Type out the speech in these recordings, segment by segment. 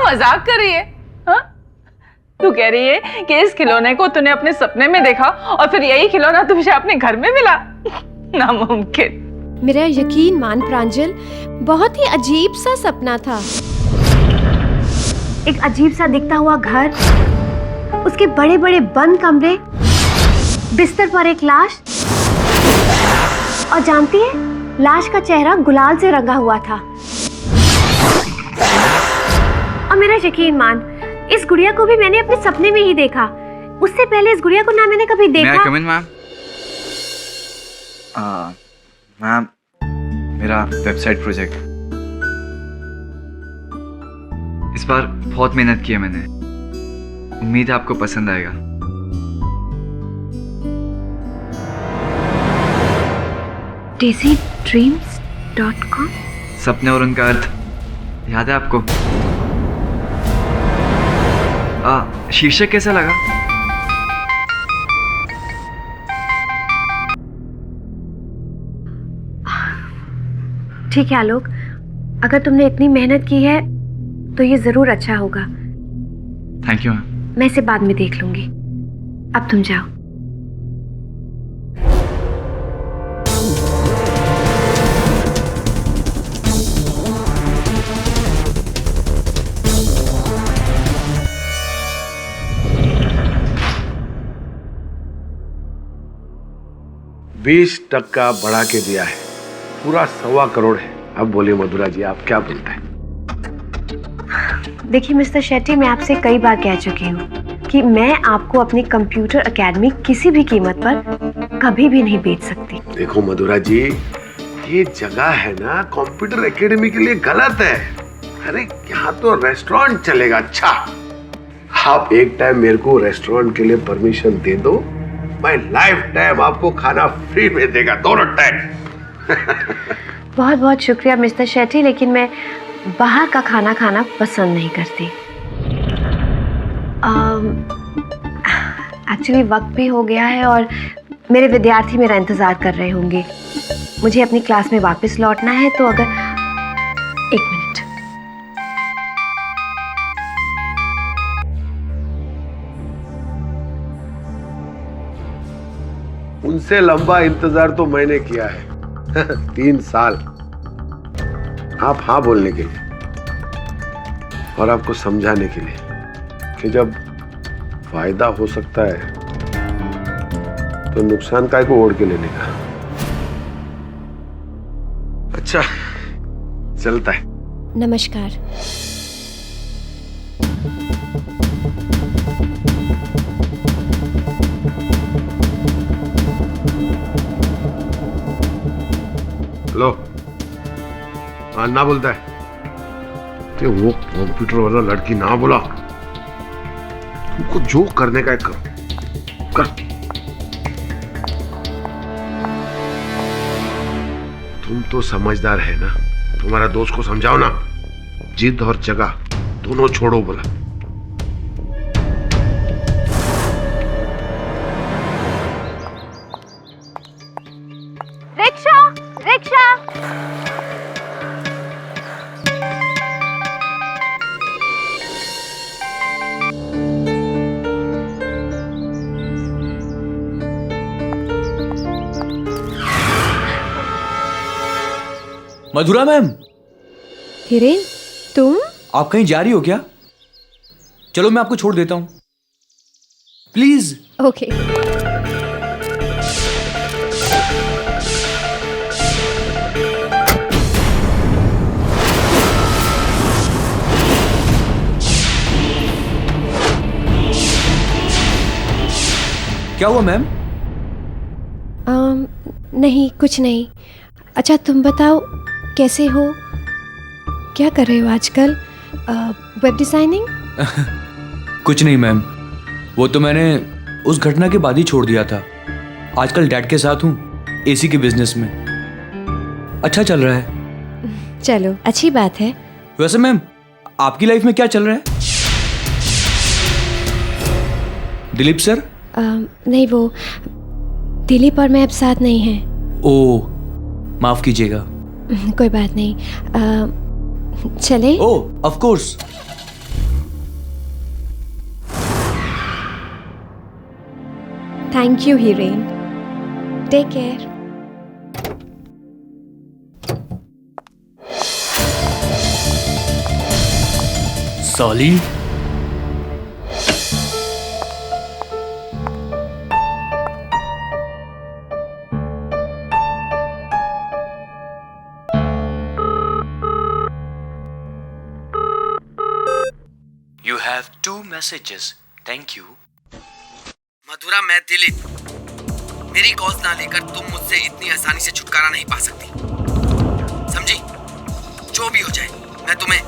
मजाक कर रही है? हाँ? तू कह रही है कि इस खिलौने को तूने अपने सपने में देखा और फिर यही खिलौना तुझे अपने घर में मिला? नामुमकिन। मेरा यकीन मान प्रांजल, बहुत ही अजीब सा सपना था। एक अजीब सा दिखता हुआ घर, उसके बड़े बड़े बंद कमरे, बिस्तर पर एक लाश, और जानती है, लाश का चेहरा गुलाल से रंगा हुआ था। और मेरा यकीन मान, इस गुड़िया को भी मैंने अपने सपने में ही देखा। उससे पहले इस गुड़िया को ना मैंने कभी देखा। May I come in, ma'am? Ma'am, मेरा वेबसाइट प्रोजेक्ट इस बार बहुत मेहनत की है मैंने। उम्मीद है आपको पसंद आएगा। daisydreams.com। सपने और उनका अर्थ याद है आपको? शीर्षक कैसा लगा? ठीक है आलोक, अगर तुमने इतनी मेहनत की है तो ये जरूर अच्छा होगा। Thank you ma'am. मैं इसे बाद में देख लूंगी। अब तुम जाओ। बीस टक्का बढ़ा के दिया है, पूरा 1.25 करोड़ है। अब बोलिए मधुरा जी, आप क्या बोलते हैं? देखिए मिस्टर शेट्टी, मैं आपसे कई बार कह चुकी हूँ कि मैं आपको अपनी कंप्यूटर एकेडमी किसी भी कीमत पर कभी भी नहीं बेच सकती। देखो मधुरा जी, ये जगह है ना कंप्यूटर एकेडमी के लिए गलत है। अरे यहाँ तो रेस्टोरेंट चलेगा। अच्छा, आप एक टाइम मेरे को रेस्टोरेंट के लिए परमिशन दे दो, मैं लाइफ टाइम आपको खाना फ्री में देगा, दोनों टाइम। बहुत बहुत शुक्रिया मिस्टर शेट्टी, लेकिन मैं बाहर का खाना खाना पसंद नहीं करती। एक्चुअली वक्त भी हो गया है और मेरे विद्यार्थी मेरा इंतजार कर रहे होंगे। मुझे अपनी क्लास में वापस लौटना है, तो अगर एक मिनट। उनसे लंबा इंतजार तो मैंने किया है 3 साल। आप हाँ बोलने के लिए और आपको समझाने के लिए कि जब फायदा हो सकता है तो नुकसान काय को ओढ़ के लेने का। अच्छा, चलता है। नमस्कार। लो, ना बोलता है कि वो कंप्यूटर वाला लड़की ना बोला। तुमको जो करने का है करो, कर। तुम तो समझदार है ना, तुम्हारा दोस्त को समझाओ ना। जिद और जगह दोनों छोड़ो बोला। Rickshaw, rickshaw. Madhura ma'am, Hiren, तुम? आप कहीं जा रही हो क्या? चलो मैं आपको छोड़ देता हूं, प्लीज। ओके। क्या हुआ मैम? नहीं, कुछ नहीं। अच्छा तुम बताओ, कैसे हो? क्या कर रहे हो आजकल? Web designing? कुछ नहीं मैम, वो तो मैंने उस घटना के बाद ही छोड़ दिया था। आजकल डैड के साथ हूँ, एसी के बिजनेस में। अच्छा चल रहा है। चलो, अच्छी बात है। वैसे मैम, आपकी लाइफ में क्या चल रहा है? दिलीप सर? नहीं, वो दिलीप और मैं अब साथ नहीं हैं। ओह, माफ कीजिएगा। कोई बात नहीं। चले? Oh, of course. Thank you, Hiren. Take care. साली, You have 2 messages. Thank you. मधुरा, मैं दिलीप। मेरी कॉल्स ना लेकर तुम मुझसे इतनी आसानी से छुटकारा नहीं पा सकती, समझी? जो भी हो जाए, मैं तुम्हें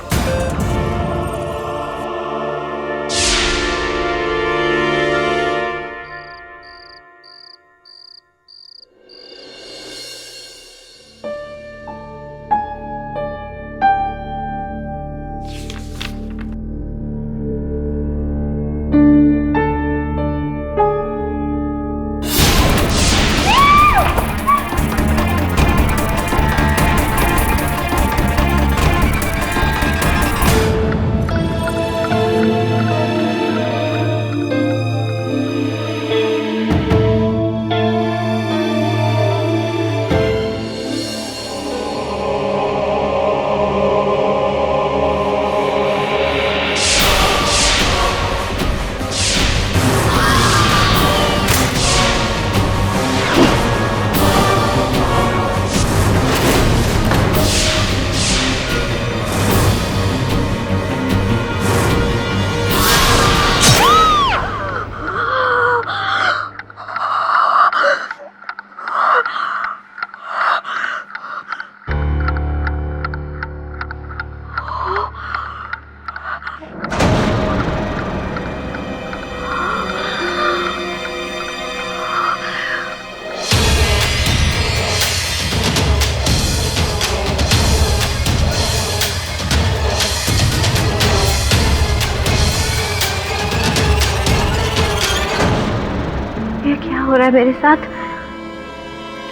हो रहा है मेरे साथ?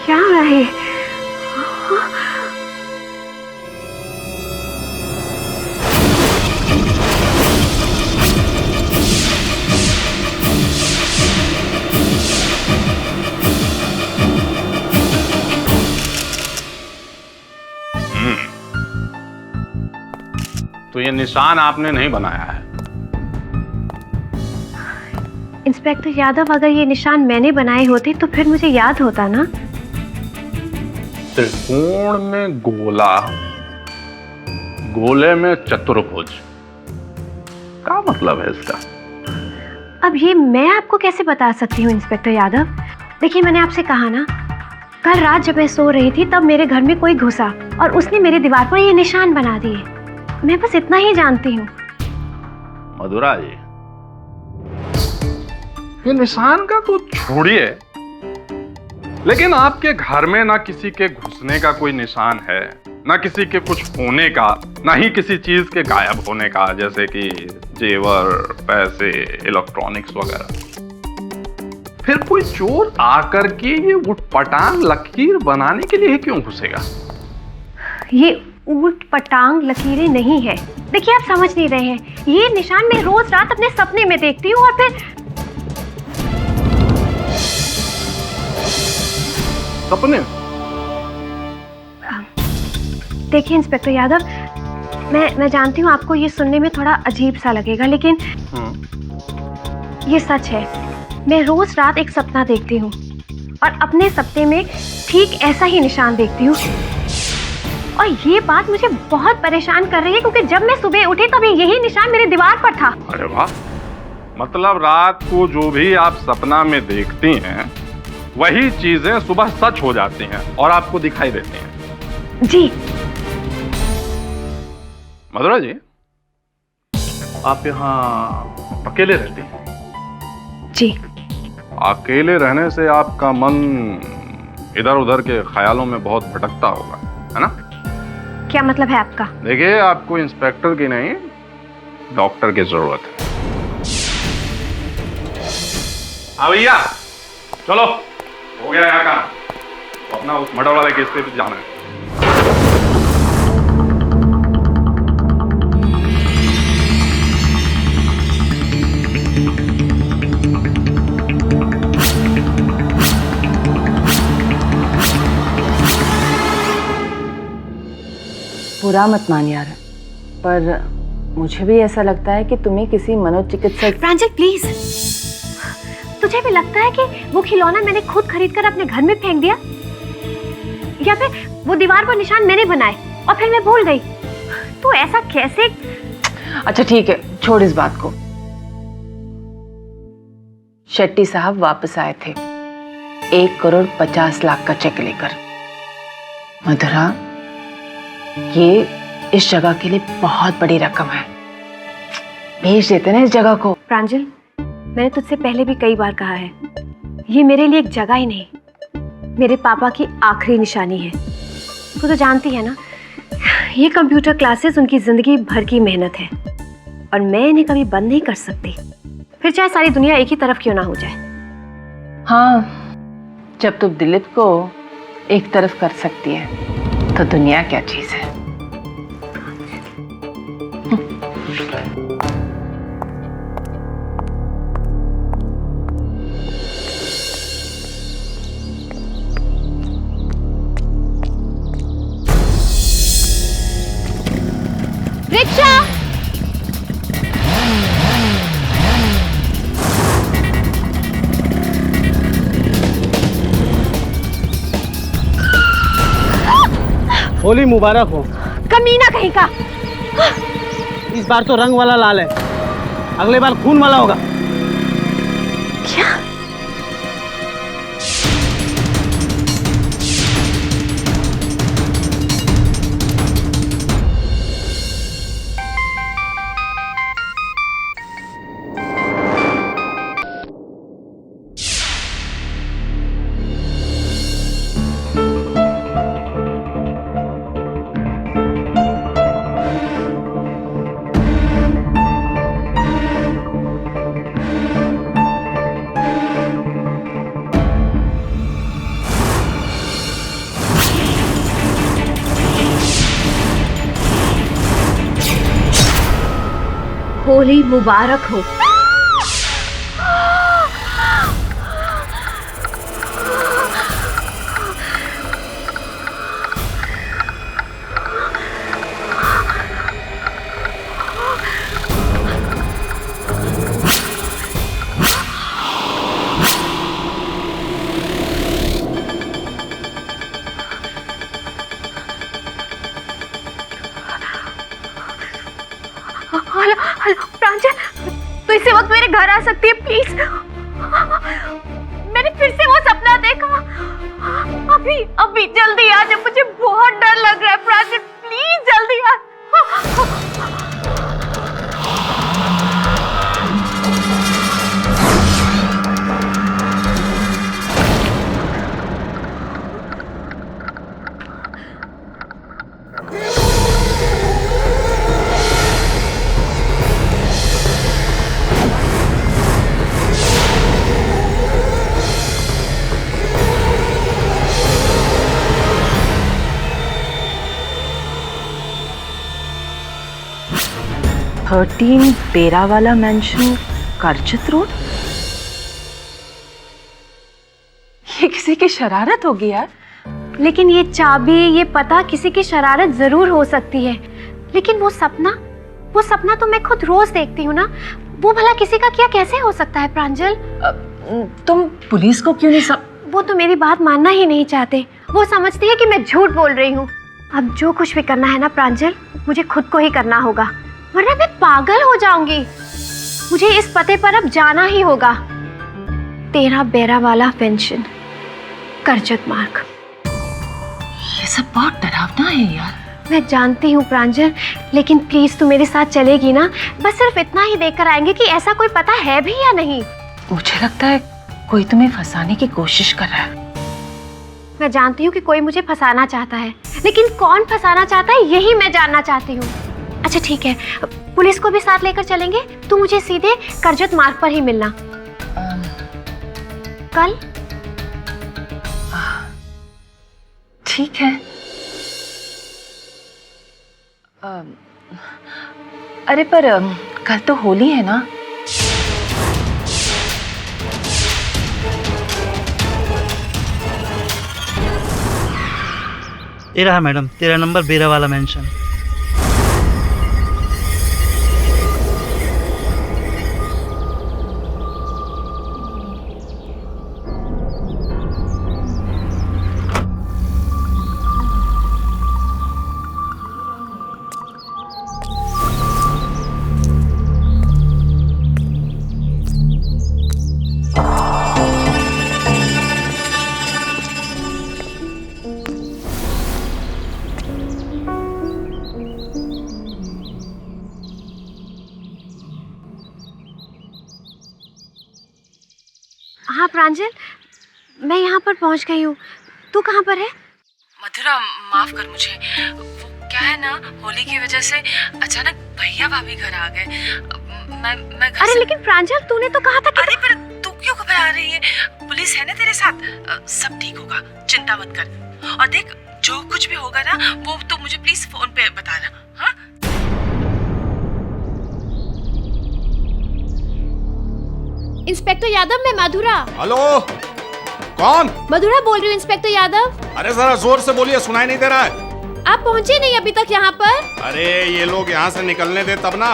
क्या हो रहा है? तो ये निशान आपने नहीं बनाया है? इंस्पेक्टर यादव, अगर ये निशान मैंने बनाए होते तो फिर मुझे याद होता ना। त्रिकोण में गोला, गोले में चतुर्भुज, क्या मतलब है इसका? अब ये मैं आपको कैसे बता सकती हूँ इंस्पेक्टर यादव? देखिए, मैंने आपसे कहा ना, कल रात जब मैं सो रही थी तब मेरे घर में कोई घुसा और उसने मेरे दीवार पर ये निशान बना दिए। मैं बस इतना ही जानती हूँ। मधुरा जी, ये निशान का तो छोड़िए, लेकिन आपके घर में ना किसी के घुसने का कोई निशान है, ना किसी के कुछ होने का, ना ही किसी चीज के गायब होने का, जैसे कि जेवर, पैसे, इलेक्ट्रॉनिक्स वगैरह। फिर कोई चोर आकर के ये उटपटांग लकीर बनाने के लिए क्यों घुसेगा? ये ऊट पटांग लकीरें नहीं है। देखिए, आप समझ नहीं रहे हैं। ये निशान मैं रोज रात अपने सपने में देखती हूँ और फिर सपने। देखिए इंस्पेक्टर यादव, मैं जानती हूँ आपको ये सुनने में थोड़ा अजीब सा लगेगा, लेकिन ये सच है। मैं रोज रात एक सपना देखती हूँ और अपने सपने में ठीक ऐसा ही निशान देखती हूँ, और ये बात मुझे बहुत परेशान कर रही है क्योंकि जब मैं सुबह उठी तब यही निशान मेरी दीवार पर था। अरे वाह, मतलब रात को जो भी आप सपना में देखती हैं वही चीजें सुबह सच हो जाती हैं और आपको दिखाई देती हैं। जी। मधुरा जी, आप यहाँ अकेले रहती हैं? जी। अकेले रहने से आपका मन इधर उधर के ख्यालों में बहुत भटकता होगा, है ना? क्या मतलब है आपका? देखिए, आपको इंस्पेक्टर की नहीं, डॉक्टर की जरूरत है। हाँ भैया, चलो, हो गया यहाँ काम। तो अपना उस मर्डर वाले केस पे भी जाना है। बुरा मत मान यार, पर मुझे भी ऐसा लगता है कि तुम्हें किसी मनोचिकित्सक। प्रांजल प्लीज, तुझे भी लगता है कि वो खिलौना मैंने खुद खरीद कर अपने घर में फेंक दिया, या फिर वो दीवार पर निशान मैंने बनाए और फिर मैं भूल गई? तू ऐसा कैसे? अच्छा ठीक है, छोड़ इस बात को। शेट्टी साहब वापस आए थे 1,50,00,000 का चेक लेकर। मधुरा, ये इस जगह के लिए बहुत बड़ी रकम है, भेज देते ना इस जगह को। प्रांजल, मैंने तुझसे पहले भी कई बार कहा है, ये मेरे लिए एक जगह ही नहीं, मेरे पापा की आखिरी निशानी है। तू तो जानती है ना, ये कंप्यूटर क्लासेस उनकी जिंदगी भर की मेहनत है और मैं इन्हें कभी बंद नहीं कर सकती, फिर चाहे सारी दुनिया एक ही तरफ क्यों ना हो जाए। हाँ, जब तुम दिलीप को एक तरफ कर सकती है तो दुनिया क्या चीज है। रिक्शा! होली मुबारक हो। कमीना कहीं का! इस बार तो रंग वाला लाल है, अगले बार खून वाला होगा। क्या? होली मुबारक हो। हेलो हेलो प्रांजल, तू इसी वक्त मेरे घर आ सकती है प्लीज? मैंने फिर से वो सपना देखा। अभी अभी जल्दी आ जा, मुझे बहुत डर लग रहा है प्रांजल, प्लीज जल्दी आ। थर्टीन बेरा वाला मैंशन, करजत रोड। ये किसी की शरारत होगी यार। लेकिन ये चाबी, ये पता किसी की शरारत जरूर हो सकती है, लेकिन वो सपना तो मैं खुद रोज देखती हूँ ना, वो भला किसी का क्या कैसे हो सकता है प्रांजल? तुम पुलिस को क्यों नहीं वो तो मेरी बात मानना ही नहीं चाहते, वो समझती है कि मैं झूठ बोल रही हूँ। अब जो कुछ भी करना है ना प्रांजल, मुझे खुद को ही करना होगा, वरना मैं पागल हो जाऊंगी। मुझे इस पते पर अब जाना ही होगा। 13 बेरा वाला पेंशन, करजत मार्ग। ये सब बहुत डरावना है यार। मैं जानती हूँ प्रांजल, लेकिन प्लीज तू मेरे साथ चलेगी ना? बस सिर्फ इतना ही देखकर आएंगे कि ऐसा कोई पता है भी या नहीं। मुझे लगता है कोई तुम्हें फंसाने की कोशिश कर रहा है। मैं जानती हूँ कि कोई मुझे फंसाना चाहता है, लेकिन कौन फंसाना चाहता है यही मैं जानना चाहती हूँ। अच्छा ठीक है, पुलिस को भी साथ लेकर चलेंगे। तू मुझे सीधे करजत मार्ग पर ही मिलना कल। ठीक है। अरे पर कल तो होली है ना? ये रहा मैडम, 13 नंबर बेरा वाला मेंशन। प्रांजल, मैं यहाँ पर पहुँच गई हूँ। तू कहाँ पर है? मधुरा माफ कर मुझे, वो क्या है ना, होली की वजह से अचानक भैया भाभी घर आ गए। मैं घर अरे से... लेकिन प्रांजल, तूने तो कहा था कि... अरे पर तू क्यों घबरा रही है? पुलिस है ना तेरे साथ, सब ठीक होगा, चिंता मत कर। और देख, जो कुछ भी होगा ना वो तो मुझे प्लीज फोन पे बताना। हाँ, इंस्पेक्टर यादव, मैं मधुरा। हेलो, कौन? मधुरा बोल रही हूँ इंस्पेक्टर यादव। अरे जरा जोर से बोलिए, सुनाई नहीं दे रहा है। आप पहुँचे नहीं अभी तक यहाँ पर? अरे ये लोग यहाँ से निकलने दे तब ना,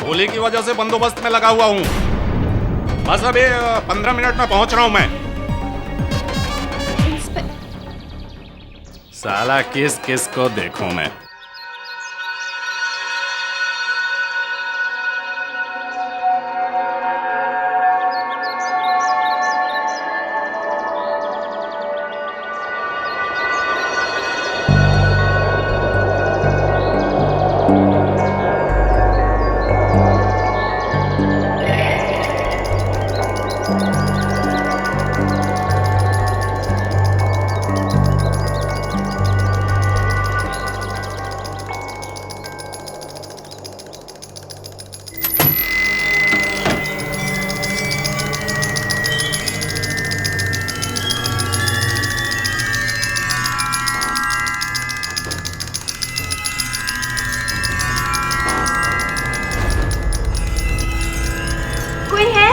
होली की वजह से बंदोबस्त में लगा हुआ हूँ। बस अभी 15 मिनट में पहुँच रहा हूँ मैं। साला किस किस को देखूं मैं। कोई है?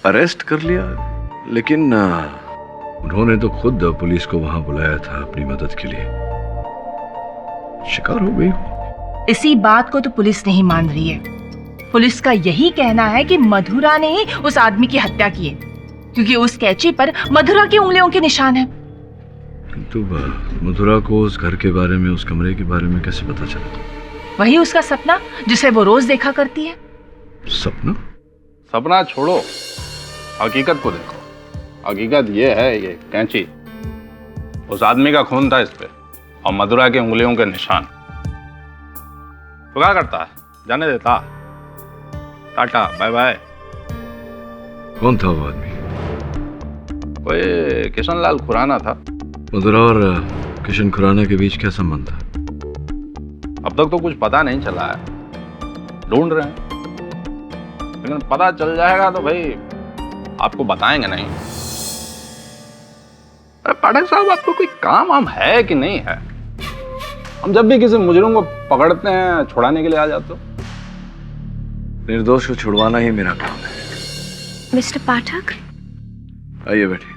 अरेस्ट कर लिया, लेकिन उन्होंने तो खुद पुलिस को वहां बुलाया था अपनी मदद के लिए। शिकार हो गई। इसी बात को तो पुलिस नहीं मान रही है। पुलिस का यही कहना है कि मधुरा ने ही उस आदमी की हत्या की है, क्योंकि उस कैची पर मधुरा की उंगलियों के निशान है। किंतु मधुरा को उस घर के बारे में, उस कमरे के बारे में कैसे पता चला? वही उसका सपना जिसे वो रोज देखा करती है। सपना? सपना छोड़ो, हकीकत को देखो। हकीकत ये है, ये कैंची उस आदमी का खून था इस पे, और मधुरा की उंगलियों के निशान। तो क्या करता है, जाने देता? Ta ta bye bye. कौन था वो आदमी? कोई किशनलाल खुराना था। मधुरा और किशन खुराना के बीच क्या संबंध था? अब तक तो कुछ पता नहीं चला है, ढूंढ रहे हैं, लेकिन पता चल जाएगा तो भाई आपको बताएंगे नहीं। अरे पाठक साहब, आपको कोई काम वाम है कि नहीं है? हम जब भी किसी मुजरिम को पकड़ते हैं, छुड़ाने के लिए आ जाते हो। निर्दोष को छुड़वाना ही मेरा काम है। मिस्टर पाठक, आइए बैठिए।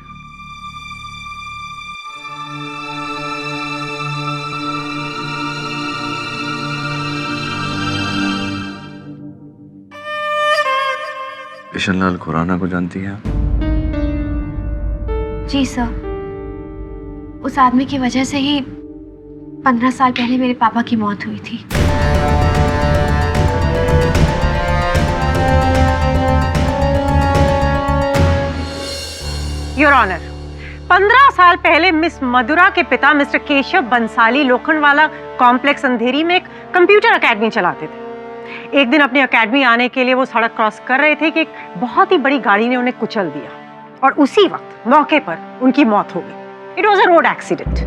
किशनलाल खुराना को जानती हैं आप? जी सर, उस आदमी की वजह से ही 15 साल पहले मेरे पापा की मौत हुई थी। योर ऑनर, 15 साल पहले मिस मधुरा के पिता मिस्टर केशव बंसाली लोखंडवाला कॉम्प्लेक्स अंधेरी में एक कंप्यूटर एकेडमी चलाते थे। एक दिन अपनी एकेडमी आने के लिए वो सड़क क्रॉस कर रहे थे कि एक बहुत ही बड़ी गाड़ी ने उन्हें कुचल दिया और उसी वक्त मौके पर उनकी मौत हो गई। It was a road accident.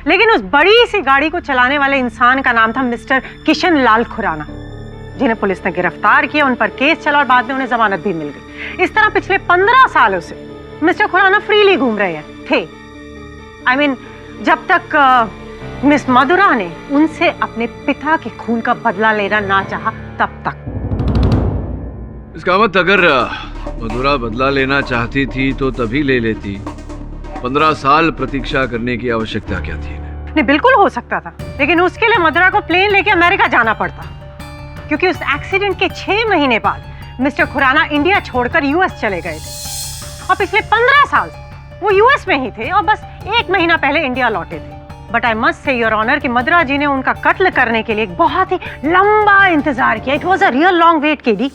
लेकिन उस बड़ी सी गाड़ी को चलाने वाले इंसान का नाम था मिस्टर किशन लाल खुराना, जिन्हें पुलिस ने गिरफ्तार किया, उन पर केस चला और बाद में उन्हें जमानत भी मिल गई। इस तरह पिछले 15 सालों से मिस्टर खुराना फ्रीली घूम रहे थे। I mean, जब तक मिस मधुरा ने उनसे अपने पिता के खून का बदला लेना ना चाहा तब तक। इसका मतलब अगर मधुरा बदला लेना चाहती थी तो तभी ले लेती। 15 साल प्रतीक्षा करने की आवश्यकता क्या थी? नहीं, बिल्कुल हो सकता था, लेकिन उसके लिए मधुरा को प्लेन लेके अमेरिका जाना पड़ता, क्योंकि उस एक्सीडेंट के 6 महीने बाद मिस्टर खुराना इंडिया छोड़कर यूएस चले गए थे और पिछले 15 साल वो यूएस में ही थे और बस 1 महीना पहले इंडिया लौटे थे। But I must say your honour कि मधुरा जी ने उनका कत्ल करने के लिए एक बहुत ही लंबा इंतजार किया। It was a real long wait KD.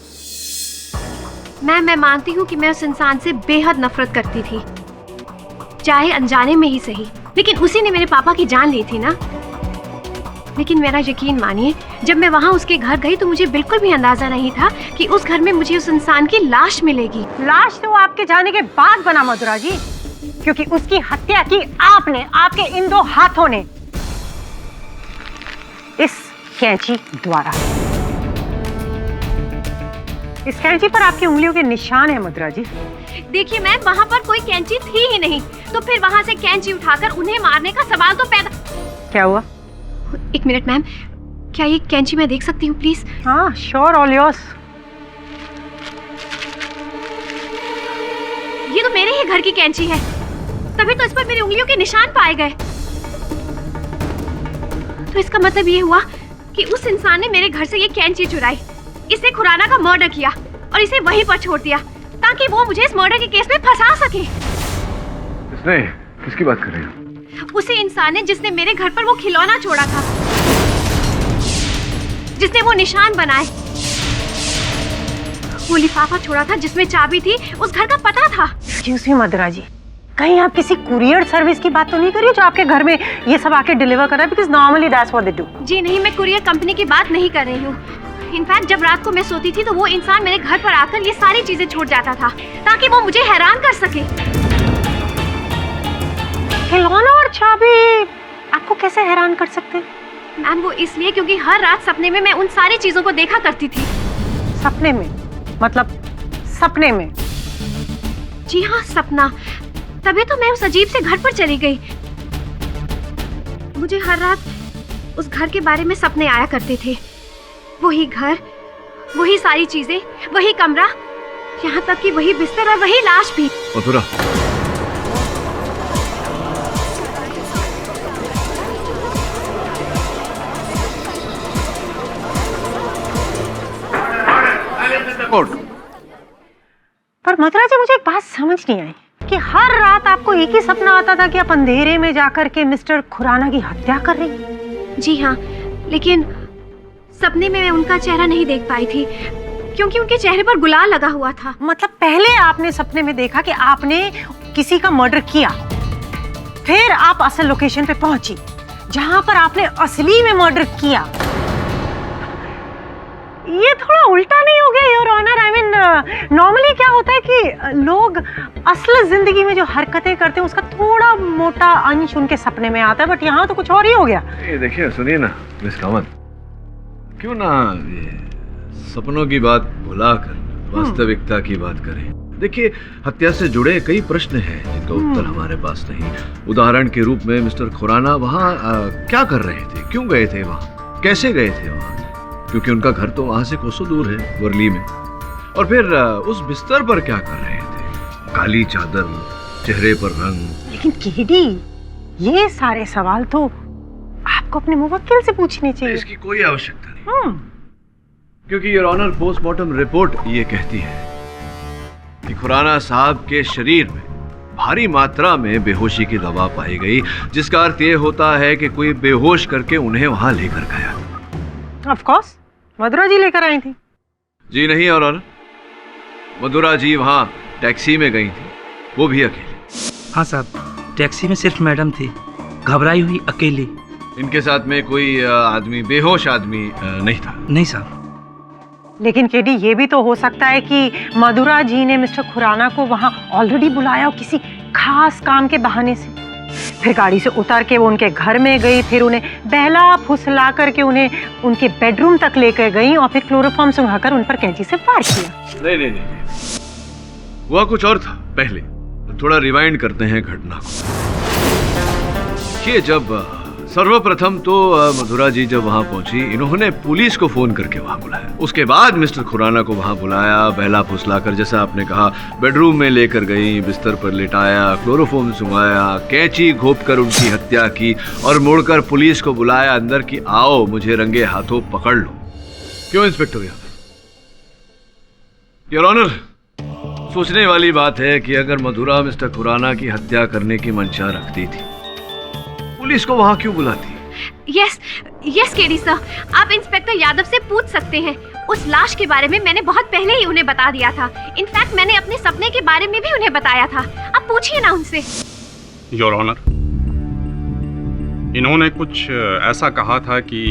मैं मानती हूँ कि मैं उस इंसान से बेहद नफरत करती थी, चाहे अनजाने में ही सही, लेकिन उसी ने मेरे पापा की जान ली थी ना। लेकिन मेरा यकीन मानिए, जब मैं वहाँ उसके घर गई तो मुझे बिल्कुल भी अंदाजा नहीं था कि उस घर में मुझे उस इंसान की लाश मिलेगी। लाश तो आपके जाने के बाद बना मधुरा जी, क्योंकि उसकी हत्या की आपने, आपके इन 2 हाथों ने, इस कैंची द्वारा। इस कैंची पर आपकी उंगलियों के निशान है मधुरा जी। देखिए मैम, वहाँ पर कोई कैंची थी ही नहीं, तो फिर वहाँ से कैंची उठाकर उन्हें मारने का सवाल तो पैदा। क्या हुआ? 1 मिनट मैम, क्या ये कैंची मैं देख सकती हूँ प्लीज? हाँ, श्योर, ऑल योर्स। ये तो मेरे ही घर की कैंची है, तभी तो इस पर मेरी उंगलियों के निशान पाए गए। तो इसका मतलब ये हुआ कि उस इंसान ने मेरे घर से ये कैंची चुराई, इसने खुराना का मर्डर किया और इसे वहीं पर छोड़ दिया ताकि वो मुझे इस मर्डर के केस में फंसा सके। किसने? किसकी बात कर रही हो? उसी इंसान ने जिसने मेरे घर पर वो खिलौना छोड़ा था, जिसने वो निशान बनाए, वो लिफाफा छोड़ा था जिसमें चाबी थी, उस घर का पता था। एक्सक्यूज मी मधुरा जी, कहीं आप किसी कुरियर सर्विस की बात तो नहीं कर रही हो जो आपके घर में ये सब आके डिलीवर कर रहा है? Because normally that's what they do. जी नहीं, मैं कुरियर कंपनी की बात नहीं कर रही हूँ। इनफैक्ट जब रात को मैं सोती थी तो वो इंसान मेरे घर पर आकर ये सारी चीजें छोड़ जाता था ताकि वो मुझे हैरान कर सके। खिलौना और चाबी आपको कैसे हैरान कर सकते हैं? मैम वो इसलिए क्योंकि हर रात सपने में मैं उन सारी चीजों को देखा करती थी। सपने में? मतलब सपने में? जी हाँ, सपना। तभी तो मैं उस अजीब से घर पर चली गई। मुझे हर रात उस घर के बारे में सपने आया करते थे। वही घर, वही सारी चीजें, वही कमरा, यहाँ तक कि वही बिस्तर और वही लाश भी। मथुरा, पर मथुरा जी, मुझे एक बात समझ नहीं आई। कि हर रात आपको एक ही सपना आता था कि आप अंधेरे में जाकर के मिस्टर खुराना की हत्या कर रही हैं? जी हाँ, लेकिन सपने में मैं उनका चेहरा नहीं देख पाई थी क्योंकि उनके चेहरे पर गुलाल लगा हुआ था। मतलब पहले आपने सपने में देखा कि आपने किसी का मर्डर किया, फिर आप असल लोकेशन पे पहुंची जहां पर आपने असली में मर्डर किया। ये थोड़ा उल्टा नहीं हो गया your honour? I mean normally क्या होता है कि लोग असल जिंदगी में जो हरकतें करते हैं उसका थोड़ा मोटा अंश उनके सपने में आता है, बट यहाँ तो कुछ और ही हो गया। ये देखिए, सुनिए ना मिस कामत, क्यों ना ये सपनों की बात भुलाकर वास्तविकता की बात करें। देखिए, हत्या से जुड़े कई प्रश्न हैं जिनका उत्तर हमारे पास नहीं। उदाहरण के रूप में मिस्टर खुराना वहाँ क्या कर रहे थे, क्यों गए थे वहाँ, कैसे गए थे वहाँ, क्योंकि उनका घर तो वहाँ से कोसों दूर है, वर्ली में। और फिर उस बिस्तर पर क्या कर रहे थे, काली चादर, चेहरे पर रंग। लेकिन केडी, ये सारे सवाल तो आपको अपने मुवक्किल से पूछने चाहिए। इसकी कोई आवश्यकता नहीं, क्योंकि योर ऑनर पोस्टमार्टम रिपोर्ट ये कहती है कि खुराना साहब के शरीर में भारी मात्रा में बेहोशी की दवा पाई गई, जिसका अर्थ ये होता है कि कोई बेहोश करके उन्हें वहां लेकर गया। ऑफ कोर्स मधुरा जी लेकर आई थी। जी नहीं योर ऑनर, मधुरा जी वहां टैक्सी में गई थी, वो भी अकेली। हाँ साहब, टैक्सी में सिर्फ मैडम थी, घबराई हुई अकेली। इनके साथ में कोई आदमी, बेहोश आदमी नहीं था? नहीं साहब। लेकिन केडी, ये भी तो हो सकता है कि मधुरा जी ने मिस्टर खुराना को वहां ऑलरेडी बुलाया हो किसी खास काम के बहाने से, फिर गाड़ी से उतर के वो उनके घर में गई, फिर उन्हें बहला फुसला करके उन्हें उनके बेडरूम तक लेकर गई और फिर क्लोरोफॉर्म सुंघाकर उन पर कैंची से वार किया। नहीं नहीं नहीं, हुआ कुछ और था। पहले थोड़ा रिवाइंड करते हैं घटना को। ये जब सर्वप्रथम तो मधुरा जी जब वहां पहुंची, इन्होंने पुलिस को फोन करके वहां बुलाया। उसके बाद मिस्टर खुराना को वहां बुलाया, बहला फुसलाकर, जैसा आपने कहा, बेडरूम में लेकर गई, बिस्तर पर लिटाया, क्लोरोफॉर्म सुंघाया, कैंची घोंपकर उनकी हत्या की और मुड़कर पुलिस को बुलाया अंदर कि आओ मुझे रंगे हाथों पकड़ लो। क्यों इंस्पेक्टर यादव? योर ऑनर, सोचने वाली बात है कि अगर मधुरा मिस्टर खुराना की हत्या करने की मंशा रखती थी, पुलिस को वहां क्यों बुलाती? यस केडी सर, आप इंस्पेक्टर यादव से पूछ सकते हैं। उस लाश के बारे में मैंने बहुत पहले ही उन्हें बता दिया था। इनफैक्ट मैंने अपने सपने के बारे में भी उन्हें बताया था। आप पूछिए ना उनसे। योर ऑनर, इन्होंने कुछ ऐसा कहा था कि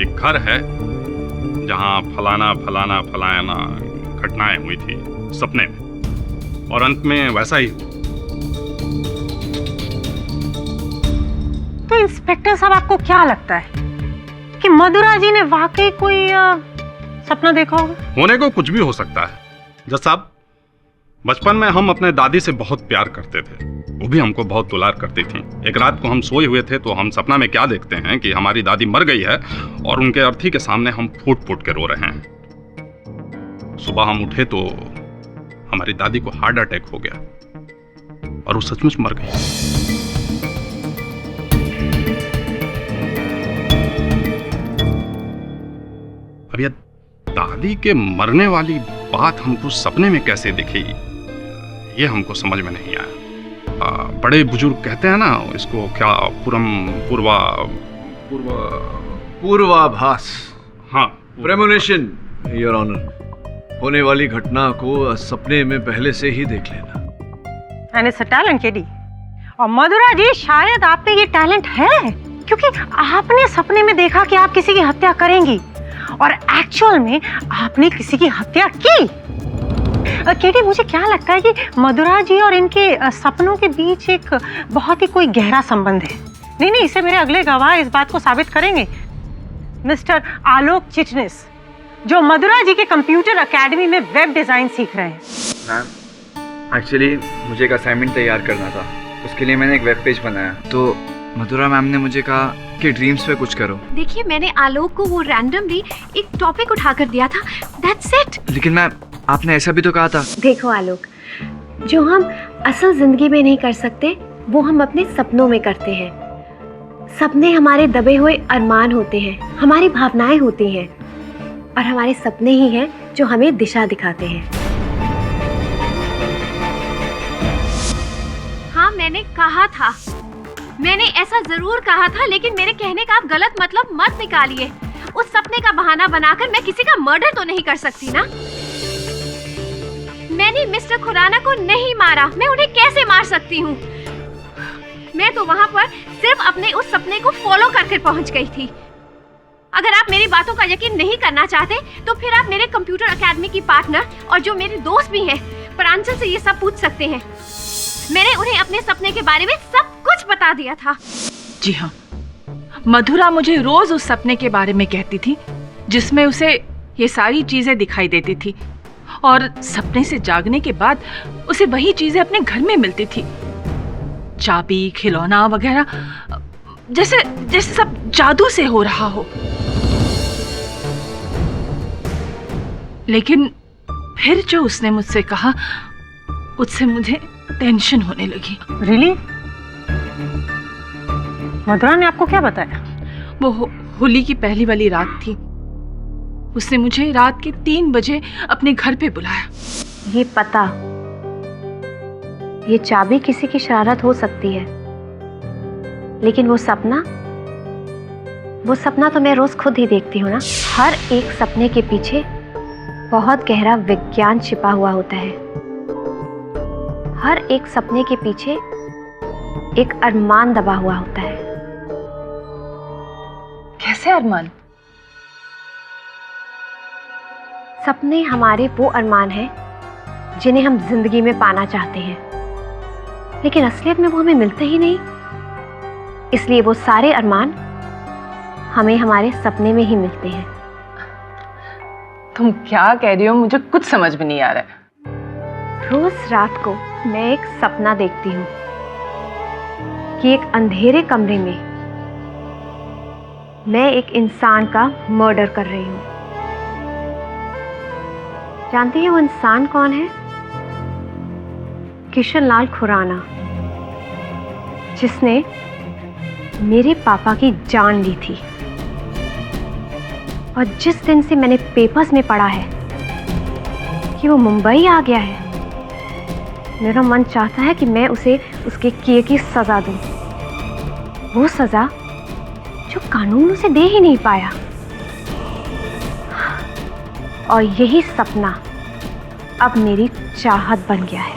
एक घर है जहां फलाना फलाना फलाना घटनाएं हुई थी सपने में, और अंत में वैसा ही हुआ। तो इंस्पेक्टर साहब, आपको क्या लगता है कि मधुरा जी ने वाकई कोई सपना देखा होगा? होने को कुछ भी हो सकता है। जज साहब, बचपन में हम अपने दादी से बहुत प्यार करते थे, वो भी हमको बहुत दुलार करती थी। एक रात को हम सोए हुए थे तो हम सपना में क्या देखते हैं कि हमारी दादी मर गई है और उनके अर्थी के सामने हम फूट फूट के रो रहे हैं। सुबह हम उठे तो हमारी दादी को हार्ट अटैक हो गया और वो सचमुच मर गई। अब यह दादी के मरने वाली बात हमको सपने में कैसे दिखी, ये हमको समझ में नहीं आया। बड़े बुजुर्ग कहते हैं ना इसको, क्या पूर्वाभास। हाँ, प्रेमोनिशन योर ऑनर। होने वाली घटना को सपने में पहले से ही देख लेना। And it's a talent KD. और मधुरा जी, शायद आप में ये टैलेंट है क्योंकि आपने सपने में देखा कि आप किसी की हत्या करेंगी और एक्चुअल में आपने किसी की हत्या की। केटी, मुझे क्या लगता है कि मधुरा जी और इनके सपनों के बीच एक बहुत ही कोई गहरा संबंध है। नहीं, इसे मेरे अगले गवाह इस बात को साबित करेंगे। मिस्टर आलोक चिटनिस, जो मधुरा जी के कंप्यूटर एकेडमी में वेब डिजाइन सीख रहे हैं। मैम, एक्चुअली मुझे एक असाइनमेंट तैयार करना था, उसके लिए मैंने एक वेब पेज बनाया। तो मधुरा मैम ने मुझे कहा कि ड्रीम्स पे कुछ करो। देखिए, मैंने आलोक को वो रैंडमली एक टॉपिक उठाकर दिया था, दैट्स इट। लेकिन मैम, आपने ऐसा भी तो कहा था। देखो आलोक, जो हम असल जिंदगी में नहीं कर सकते वो हम अपने सपनों में करते हैं। सपने हमारे दबे हुए अरमान होते हैं, हमारी भावनाएं होती हैं, और हमारे सपने ही हैं जो हमें दिशा दिखाते हैं। मैंने कहा था, मैंने ऐसा जरूर कहा था, लेकिन मेरे कहने का आप गलत मतलब मत निकालिए। उस सपने का बहाना बनाकर मैं किसी का मर्डर तो नहीं कर सकती ना। मैंने मिस्टर खुराना को नहीं मारा, मैं उन्हें कैसे मार सकती हूँ? मैं तो वहाँ पर सिर्फ अपने उस सपने को फॉलो करके पहुँच गई थी। अगर आप मेरी बातों का यकीन नहीं करना चाहते तो फिर आप मेरे कंप्यूटर एकेडमी की पार्टनर और जो मेरे दोस्त भी हैं, प्रांजल से ये सब पूछ सकते हैं। मैंने उन्हें अपने सपने के बारे में सब कुछ बता दिया था। जी हाँ, मधुरा मुझे रोज उस सपने के बारे में कहती थी जिसमें उसे ये सारी चीजें दिखाई देती थी, और सपने से जागने के बाद उसे वही चीजें अपने घर में मिलती थी, चाबी, खिलौना वगैरह, जैसे जैसे सब जादू से हो रहा हो। लेकिन फिर जो उसने मुझसे कहा, उससे मुझे टेंशन होने लगी। रियली? मधुरा ने आपको क्या बताया? वो होली की पहली वाली रात थी। उसने मुझे रात के 3 बजे अपने घर पे बुलाया। ये पता, ये चाबी किसी की शरारत हो सकती है, लेकिन वो सपना तो मैं रोज खुद ही देखती हूँ ना। हर एक सपने के पीछे बहुत गहरा विज्ञान छिपा हुआ होता है। हर एक सपने के पीछे एक अरमान दबा हुआ होता है। कैसे अरमान? सपने हमारे वो अरमान हैं जिन्हें हम जिंदगी में पाना चाहते हैं, लेकिन असलियत में वो हमें मिलते ही नहीं। इसलिए वो सारे अरमान हमें हमारे सपने में ही मिलते हैं। तुम क्या कह रही हो? मुझे कुछ समझ में नहीं आ रहा है। रोज रात को मैं एक सपना देखती हूँ कि एक अंधेरे कमरे में मैं एक इंसान का मर्डर कर रही हूँ। जानती है वो इंसान कौन है? किशन लाल खुराना, जिसने मेरे पापा की जान ली थी। और जिस दिन से मैंने पेपर्स में पढ़ा है कि वो मुंबई आ गया है, मेरा मन चाहता है कि मैं उसे उसके किए की सजा दूं। वो सजा जो कानून उसे दे ही नहीं पाया। और यही सपना अब मेरी चाहत बन गया है।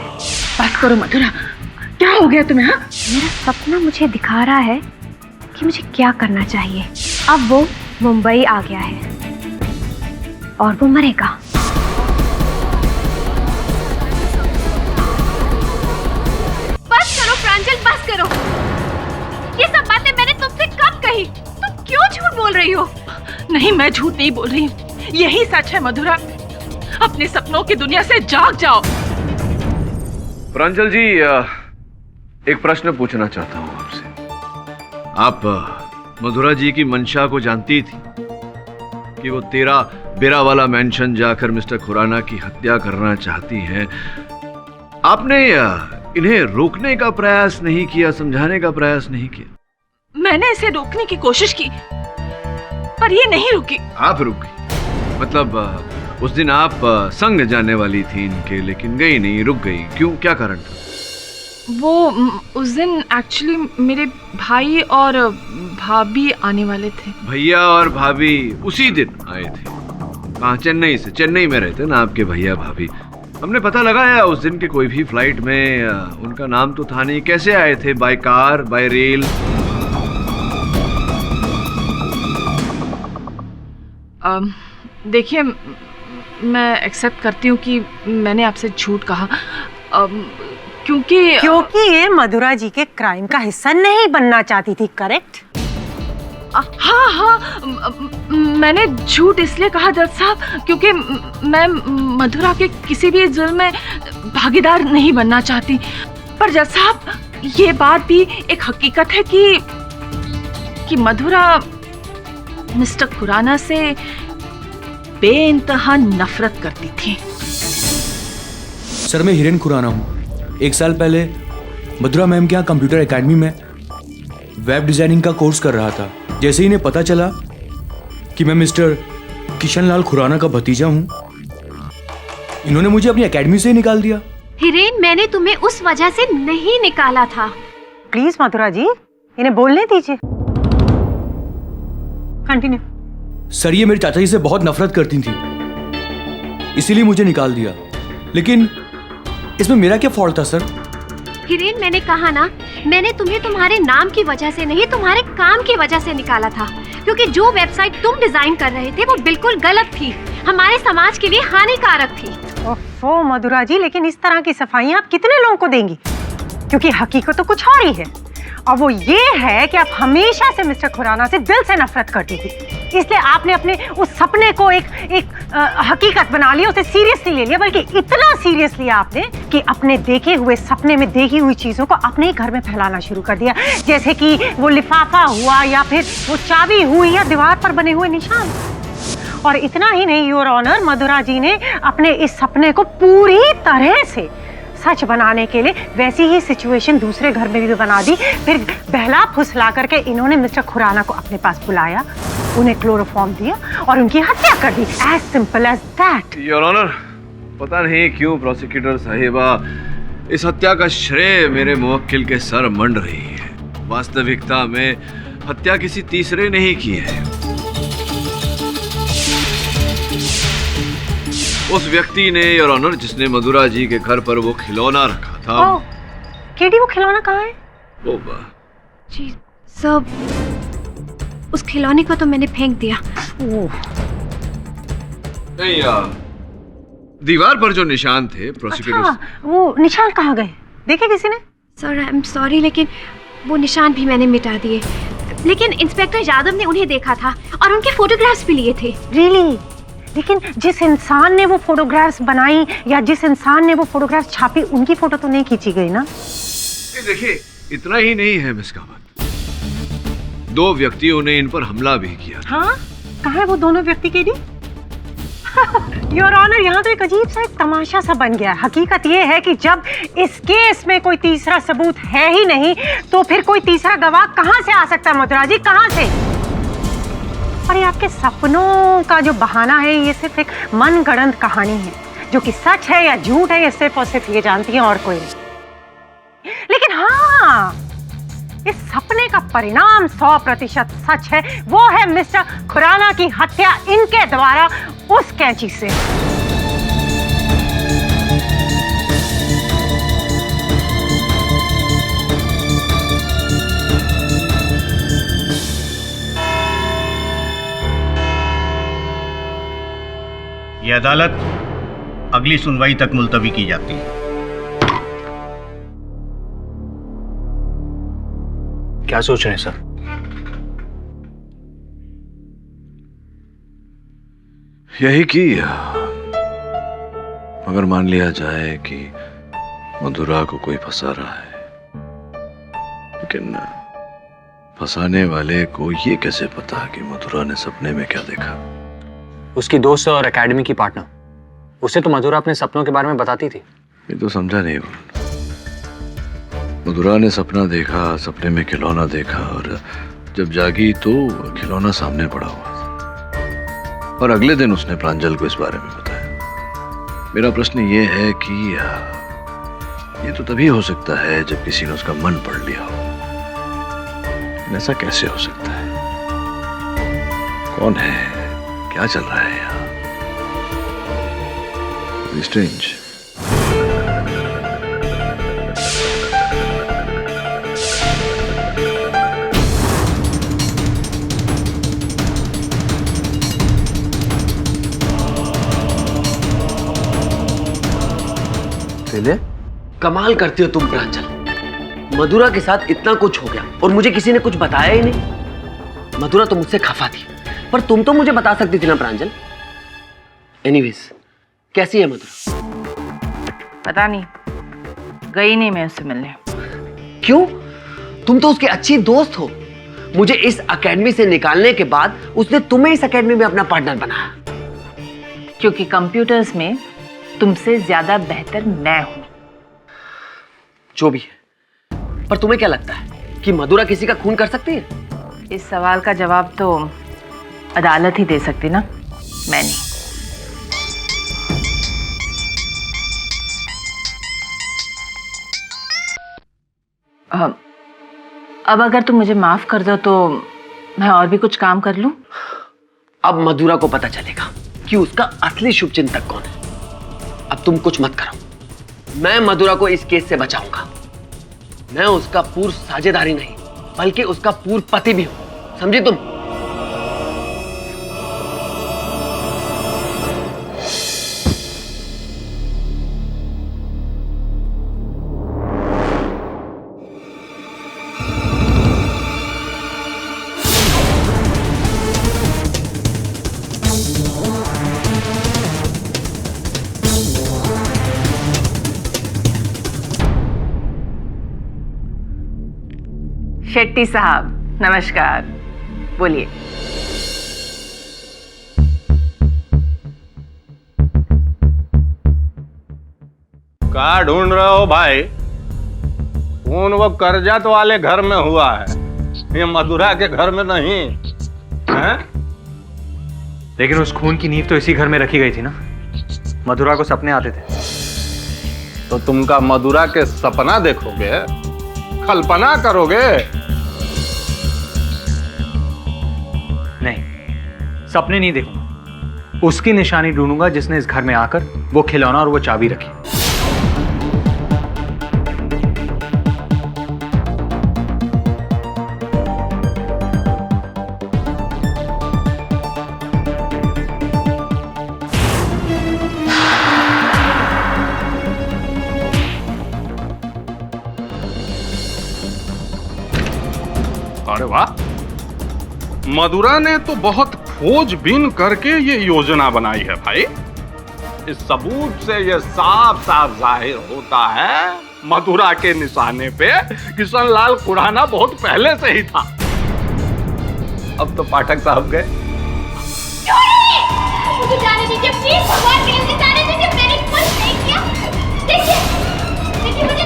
बस करो मधुरा, क्या हो गया तुम्हें? हाँ? मेरा सपना मुझे दिखा रहा है कि मुझे क्या करना चाहिए। अब वो मुंबई आ गया है और वो मरेगा। बस करो प्रांजल, बस करो। ये सब बातें मैंने तुमसे कब कही? तुम क्यों झूठ बोल रही हो? नहीं, मैं झूठ नहीं बोल रही हूँ, यही सच है मधुरा। अपने सपनों की दुनिया से जाग जाओ। प्रांजल जी, एक प्रश्न पूछना चाहता हूँ आपसे। आप मधुरा जी की मंशा को जानती थी कि वो 13 बेरा वाला मेंशन जाकर मिस्टर खुराना की हत्या करना चाहती हैं? आपने इन्हें रोकने का प्रयास नहीं किया, समझाने का प्रयास नहीं किया? मैंने इसे रोकने की कोशिश की, पर ये नहीं रुकी। आप रुक गई? मतलब उस दिन आप संग जाने वाली थी इनके, लेकिन गई नहीं, रुक गई। क्यों, क्या कारण था? वो उस दिन एक्चुअली मेरे भाई और भाभी आने वाले थे। भैया और भाभी उसी दिन आए थे? कहाँ? चेन्नई से? चेन्नई में रहते ना आपके भैया भाभी? हमने पता लगाया उस दिन के कोई भी फ्लाइट में उनका नाम तो था नहीं। कैसे आए थे? By car, bye rail? देखिए, मैं एक्सेप्ट करती हूँ कि मैंने आपसे झूठ कहा, क्योंकि ये मधुरा जी के क्राइम का हिस्सा नहीं बनना चाहती थी, करेक्ट? हाँ, मैंने झूठ इसलिए कहा जज साहब क्योंकि मैं मधुरा के किसी भी जुर्म में भागीदार नहीं बनना चाहती। पर जज साहब, ये बात भी एक हकीकत है कि मधुरा मिस्टर खुराना से बेइंतहा नफरत करती थी। सर, मैं हिरेन खुराना हूँ। 1 साल पहले मधुरा मैम के यहाँ कंप्यूटर एकेडमी में वेब डिजाइनिंग का कोर्स कर रहा था। जैसे ही इन्हें पता चला कि मैं मिस्टर किशन लाल खुराना का भतीजा हूँ, इन्होंने मुझे अपनी एकेडमी से ही निकाल दिया। हिरेन, मैंने तुम्हें उस वजह से नहीं निकाला था। प्लीज मधुरा जी, इन्हें बोलने दीजिए। कंटिन्यू। सर ये मेरी चाचा जी से बहुत नफरत करती थी, इसीलिए मुझे निकाल दिया। लेकिन इसमें मेरा क्या फॉल्ट था सर? हिरेन, मैंने कहा ना, मैंने तुम्हें तुम्हारे नाम की वजह से नहीं, तुम्हारे काम की वजह से निकाला था। क्योंकि जो वेबसाइट तुम डिजाइन कर रहे थे वो बिल्कुल गलत थी, हमारे समाज के लिए हानिकारक थी। ओफो मधुरा जी, लेकिन इस तरह की सफाइयां आप कितने लोगों को देंगी? क्योंकि हकीकत तो कुछ और ही है, और वो ये है कि आप हमेशा से मिस्टर खुराना से दिल से नफरत करती थी। इसलिए आपने अपने उस सपने को एक हकीकत बना लिया, उसे सीरियसली ले लिया, बल्कि इतना सीरियस लिया आपने कि अपने देखे हुए सपने में देखी हुई चीजों को अपने ही घर में फैलाना शुरू कर दिया। जैसे कि वो लिफाफा हुआ, या फिर वो चाबी हुई, या दीवार पर बने हुए निशान। और इतना ही नहीं योर ऑनर, मधुरा जी ने अपने इस सपने को पूरी तरह से सच बनाने के लिए वैसी ही सिचुएशन दूसरे घर में भी बना दी। फिर बहला फुसला करके इन्होंने मिस्टर खुराना को अपने पास बुलाया, उन्हें क्लोरोफॉर्म दिया और उनकी हत्या कर दी। As simple as that. Your honour, पता नहीं क्यों प्रोसिक्यूटर साहिबा इस हत्या का श्रेय मेरे मुवक्किल के सर मंड रही है। वास्तविकता में हत्या किसी तीसरे ने ही की है। उस व्यक्ति ने योर ऑनर, जिसने मधुरा जी के घर पर वो खिलौना रखा था। केडी, वो खिलौना कहाँ है? जी सब, उस खिलौने को तो मैंने फेंक दिया। नहीं यार, दीवार पर जो निशान थे प्रोसिक्यूटर। अच्छा, वो निशान कहाँ गए? देखे किसी ने? सर आई एम सॉरी, लेकिन वो निशान भी मैंने मिटा दिए। लेकिन इंस्पेक्टर यादव ने उन्हें देखा था और उनके फोटोग्राफ्स भी लिए थे। रियली? लेकिन जिस इंसान ने वो फोटोग्राफ्स बनाई या जिस इंसान ने वो फोटोग्राफ्स छापी, उनकी फोटो तो नहीं खींची गई ना? देखिए, इतना ही नहीं है मिस कामत, 2 व्यक्तियों ने इन पर हमला भी किया। हाँ, कहाँ है वो दोनों व्यक्ति? केडी? योर ऑनर, यहाँ तो एक अजीब सा एक तमाशा सा बन गया। हकीकत ये है कि जब इस केस में कोई तीसरा सबूत है ही नहीं, तो फिर कोई तीसरा गवाह कहाँ से आ सकता है मधुरा जी, कहाँ से? और ये आपके सपनों का जो बहाना है, ये सिर्फ एक मनगढ़ंत कहानी है। जो कि सच है या झूठ है, ये सिर्फ और सिर्फ ये जानती है और कोई नहीं। लेकिन हाँ, इस सपने का परिणाम 100% सच है। वो है मिस्टर खुराना की हत्या इनके द्वारा उस कैंची से। ये अदालत अगली सुनवाई तक मुलतवी की जाती है। क्या सोच रहे हैं सर? यही कि अगर मान लिया जाए कि मधुरा को कोई फंसा रहा है, लेकिन फंसाने वाले को ये कैसे पता कि मधुरा ने सपने में क्या देखा? उसकी दोस्त और एकेडमी की पार्टनर, उसे तो मधुरा अपने सपनों के बारे में बताती थी। ये तो समझा नहीं। मधुरा ने सपना देखा, सपने में खिलौना देखा, और जब जागी तो खिलौना सामने पड़ा हुआ था, और अगले दिन उसने प्रांजल को इस बारे में बताया। मेरा प्रश्न ये है कि ये तो तभी हो सकता है जब किसी ने उसका मन पढ़ लिया हो। ऐसा कैसे हो सकता है? कौन है? क्या चल रहा है यहाँ? स्ट्रेंज। कमाल करती हो तुम प्रांजल। मधुरा के साथ इतना कुछ हो गया और मुझे किसी ने कुछ बताया ही नहीं। मधुरा तो मुझसे खफा थी, पर तुम तो मुझे बता सकती थी ना प्रांजल। एनीवेज, कैसी है मधुरा? पता नहीं, गई नहीं मैं उससे मिलने। क्यों? तुम तो उसकी अच्छी दोस्त हो। मुझे इस एकेडमी से निकालने के बाद उसने तुम्हें इस एकेडमी में अपना पार्टनर बनाया। क्योंकि कंप्यूटर्स में तुमसे ज्यादा बेहतर मैं हूं। जो भी है, पर तुम्हें क्या लगता है कि मधुरा किसी का खून कर सकती है? इस सवाल का जवाब तो अदालत ही दे सकती ना, मैं नहीं। अब अगर तुम मुझे माफ कर दो तो मैं और भी कुछ काम कर लूं? अब मधुरा को पता चलेगा कि उसका असली शुभचिंतक कौन है। अब तुम कुछ मत करो, मैं मधुरा को इस केस से बचाऊंगा। मैं उसका पूर्व साझेदारी नहीं बल्कि उसका पूर्व पति भी हूं, समझे तुम? शेट्टी साहब नमस्कार, बोलिए। क्या ढूंढ रहे हो भाई? खून वो करजत वाले घर में हुआ है, ये मधुरा के घर में नहीं है? लेकिन उस खून की नींव तो इसी घर में रखी गई थी ना। मधुरा को सपने आते थे। तो तुम का मधुरा के सपना देखोगे, कल्पना करोगे? नहीं, सपने नहीं देखूंगा। उसकी निशानी ढूंढूंगा जिसने इस घर में आकर वो खिलौना और वो चाबी रखी। अरे वाह, मधुरा ने तो बहुत खोजबीन करके ये योजना बनाई है भाई। इस सबूत से ये साफ साफ जाहिर होता है मधुरा के निशाने पे किशन लाल खुराना बहुत पहले से ही था। अब तो पाठक साहब गए। मुझे जाने दीजिए प्लीज, भगवान के लिए मुझे जाने दीजिए, मैंने कुछ नहीं किया। देखिए मुझे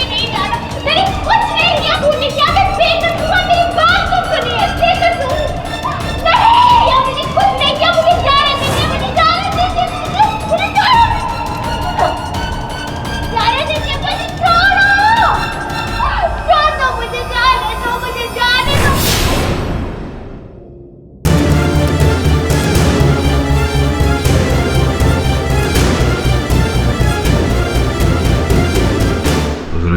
नहीं जाना, मैंने कुछ नहीं किया, भूलने की आदत बेकसूर हूं, मेरी बात तो सुनिए, बेकसूर नहीं, या मुझे कुछ नहीं किया, मुझे जाने दीजिए, मुझे जाने दीजिए, मुझे जाने दीजिए, मुझे छोड़ो, मुझे जाने दो, मुझे जाने दो।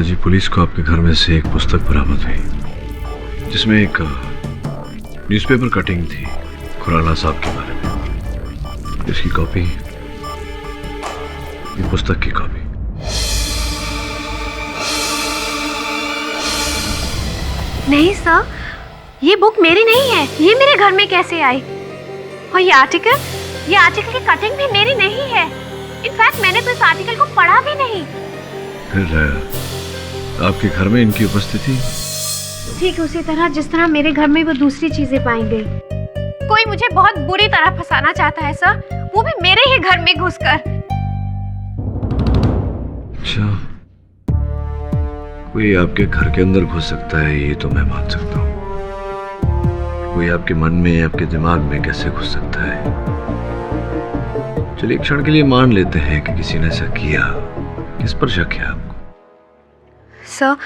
जी पुलिस को आपके घर में से एक पुस्तक बरामद हुई जिसमें एक न्यूज़पेपर कटिंग थी खुराना साहब के बारे में। इसकी कॉपी, ये पुस्तक की कॉपी। नहीं सर, ये बुक मेरी नहीं है, ये मेरे घर में कैसे आई? और ये आर्टिकल की कटिंग भी मेरी नहीं है। इनफैक्ट मैंने तो इस आर्टिकल को पढ़ा भी नहीं। फिर आपके घर में इनकी उपस्थिति ठीक उसी तरह जिस तरह मेरे घर में वो दूसरी चीजें पाई गई। कोई मुझे बहुत बुरी तरह फंसाना चाहता है सर, वो भी मेरे ही घर में घुसकर। अच्छा, कोई आपके घर के अंदर घुस सकता है ये तो मैं मान सकता हूँ। कोई आपके मन में, आपके दिमाग में कैसे घुस सकता है? चलिए एक क्षण के लिए मान लेते हैं कि किसी ने ऐसा किया। किस पर शक है आपको? सर,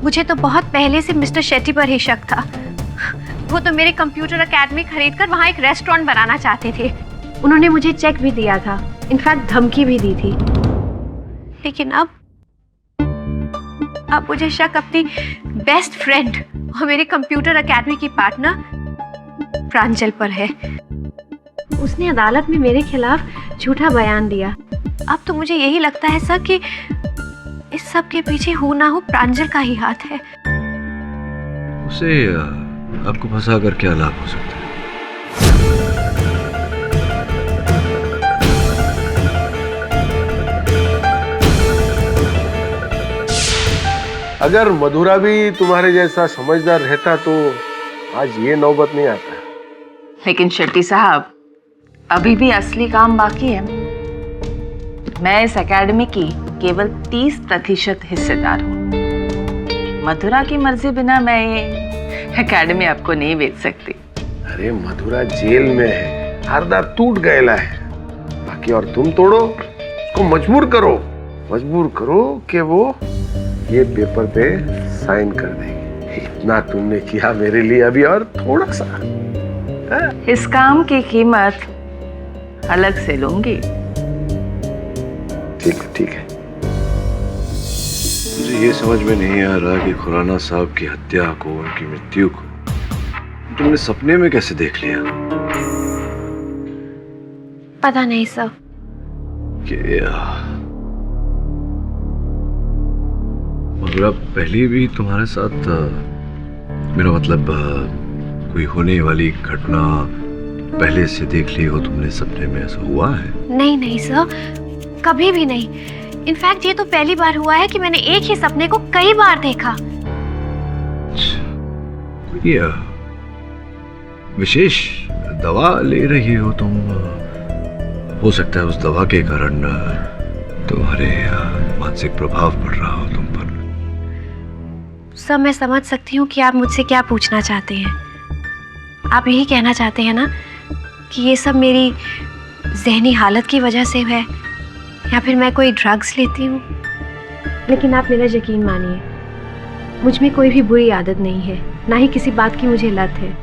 मुझे तो बहुत पहले से मिस्टर शेट्टी पर ही शक था। वो तो मेरे कंप्यूटर एकेडमी खरीदकर वहाँ एक रेस्टोरेंट बनाना चाहते थे। उन्होंने मुझे चेक भी दिया था, इनफैक्ट धमकी भी दी थी। लेकिन अब मुझे शक अपनी बेस्ट फ्रेंड और मेरे कंप्यूटर एकेडमी की पार्टनर प्रांजल पर है। उसने अदालत में मेरे खिलाफ झूठा बयान दिया। अब तो मुझे यही लगता है सर कि इस सब के पीछे हो ना हो प्रांजल का ही हाथ है। उसे आपको फंसा कर क्या लाभ हो सकता है? अगर मधुरा भी तुम्हारे जैसा समझदार रहता तो आज ये नौबत नहीं आता। लेकिन शेट्टी साहब, अभी भी असली काम बाकी है। मैं इस एकेडमी की केवल 30% हिस्सेदार हूँ। मधुरा की मर्जी बिना मैं ये एकेडमी आपको नहीं बेच सकती। अरे मधुरा जेल में है, हरदा टूट गया है, बाकी और तुम तोड़ो, उसको मजबूर करो कि वो ये पेपर पे साइन कर देंगे। इतना तुमने किया मेरे लिए अभी, और थोड़ा सा। इस काम की कीमत अलग से लूंगी। ठीक है। मुझे ये समझ में नहीं आ रहा कि खुराना साहब की हत्या को, उनकी मृत्यु को तुमने सपने में कैसे देख लिया? पता नहीं सर। मधुरा पहले भी तुम्हारे साथ, मेरा मतलब कोई होने वाली घटना पहले से देख ली हो तुमने सपने में, ऐसा हुआ है? नहीं सर, कभी भी नहीं। इनफैक्ट ये तो पहली बार हुआ है कि मैंने एक ही सपने को कई बार देखा। कोई विशेष दवा ले रही हो तुम? हो सकता है उस दवा के कारण तुम्हारे मानसिक प्रभाव पड़ रहा हो तुम पर। सर, मैं समझ सकती हूँ कि आप मुझसे क्या पूछना चाहते हैं। आप यही कहना चाहते हैं ना कि ये सब मेरी जहनी हालत की वजह से है, या फिर मैं कोई ड्रग्स लेती हूँ। लेकिन आप मेरा यकीन मानिए, मुझ में कोई भी बुरी आदत नहीं है, ना ही किसी बात की मुझे लत है।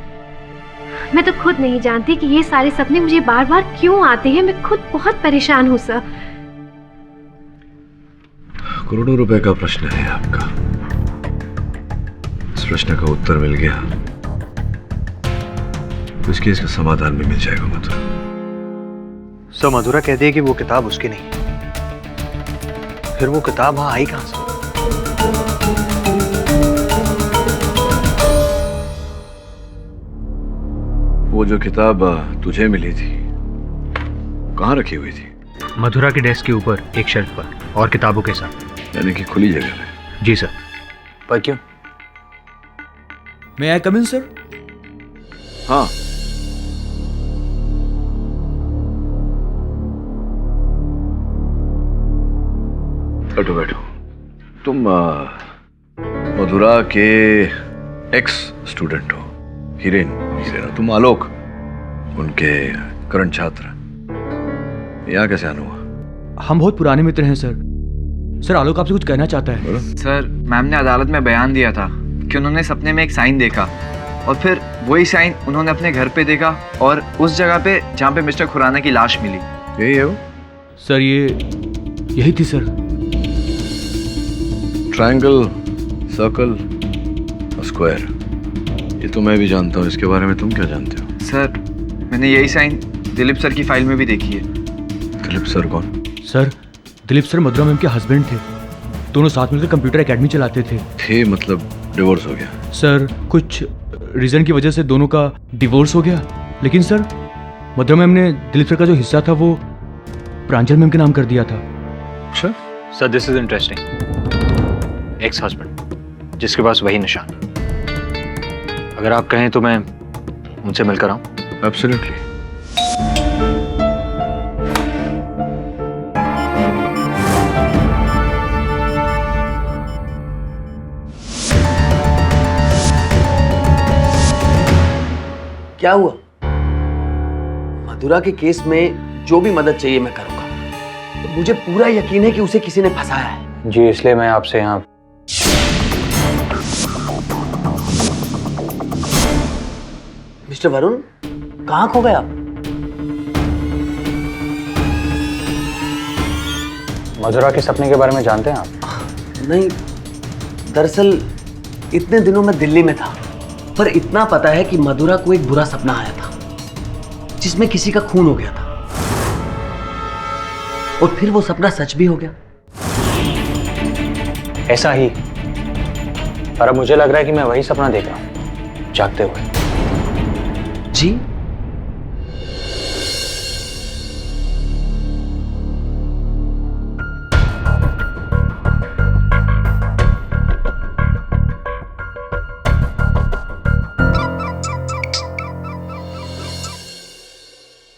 मैं तो खुद नहीं जानती कि ये सारे सपने मुझे बार बार क्यों आते हैं। मैं खुद बहुत परेशान हूँ सर। करोड़ों रुपए का प्रश्न है आपका। इस प्रश्न का उत्तर मिल गया तो इस केस का समाधान भी मिल जाएगा मधुरा। सर, मधुरा कहती है कि वो किताब उसकी नहीं, फिर वो किताब वहां आई कहां से? वो जो किताब तुझे मिली थी कहाँ रखी हुई थी? मधुरा के डेस्क के ऊपर एक शेल्फ पर, और किताबों के साथ। यानी कि खुली जगह में? जी सर। पर क्यों? मैं आई कम इन सर? हाँ। बैठो बैठो। तुम मधुरा के एक्स स्टूडेंट हो, हिरेन हो। तुम आलोक, उनके करंट छात्र। यहाँ कैसे आना हुआ? हम बहुत पुराने मित्र हैं सर। सर, आलोक आपसे कुछ कहना चाहता है। सर, मैम ने अदालत में बयान दिया था कि उन्होंने सपने में एक साइन देखा, और फिर वही साइन उन्होंने अपने घर पे देखा, और उस जगह पे जहाँ पे मिस्टर खुराना की लाश मिली। यही है वो? सर, यही थी सर। ट्रायंगल, सर्कल और स्क्वायर, ये तो मैं भी जानता हूँ। इसके बारे में तुम क्या जानते हो? सर, मैंने यही साइन दिलीप सर की फाइल में भी देखी है। दिलीप सर कौन? सर, दिलीप सर मधुरा मैम के हस्बैंड थे। दोनों साथ मिलकर कंप्यूटर एकेडमी चलाते थे। मतलब डिवोर्स हो गया? सर, कुछ रीजन की वजह से दोनों का डिवोर्स हो गया। लेकिन सर, मधुरा मैम ने दिलीप सर का जो हिस्सा था वो प्रांजल मैम के नाम कर दिया था। अच्छा sir, this is interesting. Ex husband जिसके पास वही निशान। अगर आप कहें तो मैं उनसे मिलकर आऊं? एब्सोल्युटली। क्या हुआ? मधुरा के केस में जो भी मदद चाहिए मैं करूंगा। तो मुझे पूरा यकीन है कि उसे किसी ने फंसाया है। जी, इसलिए मैं आपसे यहाँ। मिस्टर वरुण, कहाँ खो गए आप? मधुरा के सपने के बारे में जानते हैं आप? नहीं, दरअसल इतने दिनों में दिल्ली में था, पर इतना पता है कि मधुरा को एक बुरा सपना आया था जिसमें किसी का खून हो गया था, और फिर वो सपना सच भी हो गया। ऐसा ही, पर अब मुझे लग रहा है कि मैं वही सपना देख रहा हूं जागते हुए। जी?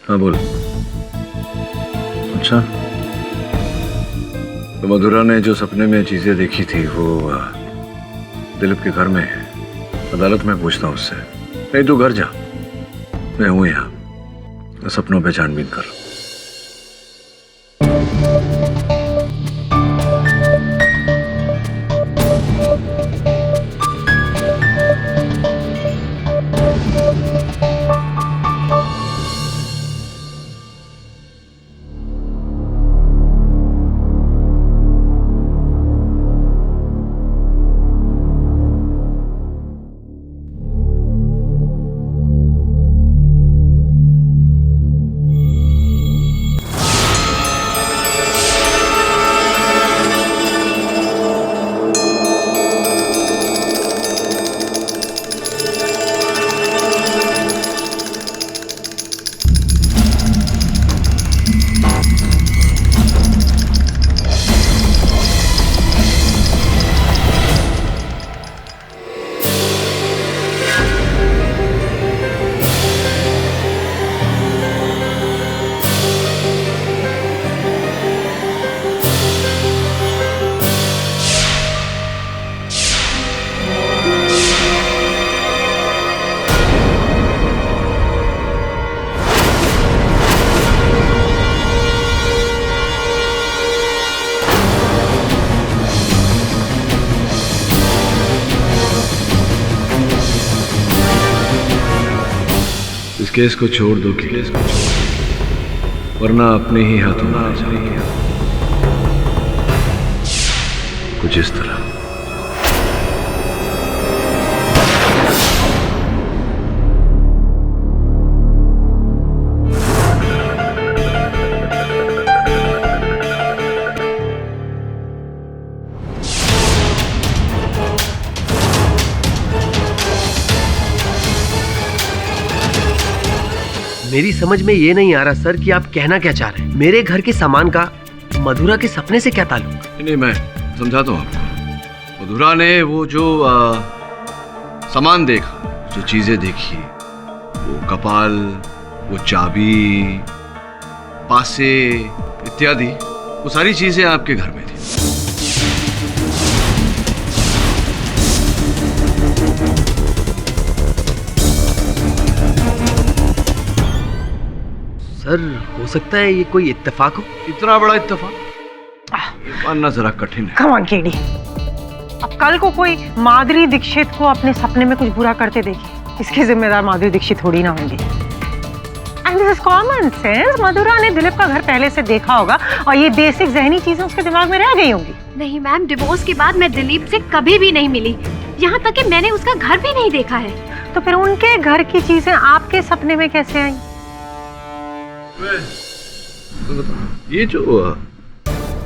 हाँ बोल। अच्छा, तो मधुरा ने जो सपने में चीजें देखी थी वो दिलीप के घर में है। अदालत में पूछता हूँ उससे। नहीं, तू घर जा, मैं हूं यहाँ, सपनों पे छानबीन कर। इस केस को छोड़ दो, केस को वरना अपने ही हाथों में आ जाएगी। कुछ इस तरह। मेरी समझ में ये नहीं आ रहा सर कि आप कहना क्या चाह रहे हैं। मेरे घर के सामान का मधुरा के सपने से क्या ताल्लुक? नहीं, मैं समझाता हूँ आपको। मधुरा ने वो जो सामान देखा, जो चीजें देखी, वो कपाल, वो चाबी, पासे इत्यादि, वो सारी चीजें आपके घर में थी। सर हो सकता है ये कोई इत्तेफाक हो। इतना बड़ा इत्तेफाक मानना जरा कठिन है। कम ऑन केडी, अब कल को कोई माधुरी दीक्षित को अपने सपने में कुछ बुरा करते देखे, इसकी जिम्मेदार माधुरी दीक्षित थोड़ी ना होंगी। And this is common sense. Madhura ने दिलीप का घर पहले से देखा होगा और ये बेसिक जहनी चीजें उसके दिमाग में रह गई होंगी। नहीं मैम, डिवोर्स के बाद मैं दिलीप से कभी भी नहीं मिली, यहाँ तक कि मैंने उसका घर भी नहीं देखा है। तो फिर उनके घर की चीजें आपके सपने में कैसे आई? ये जो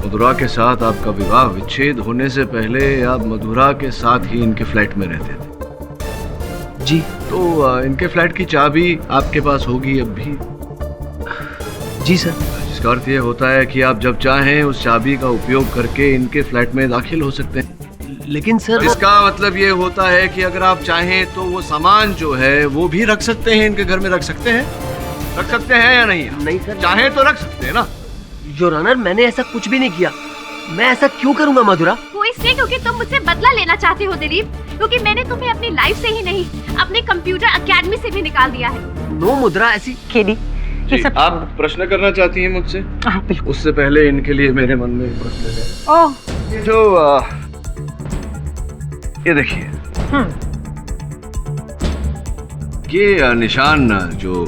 मधुरा के साथ आपका विवाह विच्छेद होने से पहले आप मधुरा के साथ ही इनके फ्लैट में रहते थे जी। तो इनके फ्लैट की चाबी आपके पास होगी अब भी? जी सर। जिसका अर्थ ये होता है कि आप जब चाहें उस चाबी का उपयोग करके इनके फ्लैट में दाखिल हो सकते हैं। लेकिन सर इसका मतलब ये होता है कि अगर आप चाहें तो वो सामान जो है वो भी रख सकते हैं, इनके घर में रख सकते हैं। रख सकते हैं या नहीं? नहीं सर। चाहे तो रख सकते हैं ना। योर ऑनर, मैंने ऐसा कुछ भी नहीं किया। मैं ऐसा क्यों करूंगा मधुरा? वो इसलिए क्योंकि तुम मुझसे बदला लेना चाहते हो दिलीप, क्योंकि मैंने तुम्हें अपनी लाइफ से ही नहीं, अपने कंप्यूटर एकेडमी से भी निकाल दिया है। नो मुद्रा, ऐसी केडी जी, आप प्रश्न करना चाहती हैं मुझसे? बिल्कुल। उससे पहले इनके लिए मेरे मन में एक प्रश्न है। ओह, ये जो ये देखिए, ये निशान जो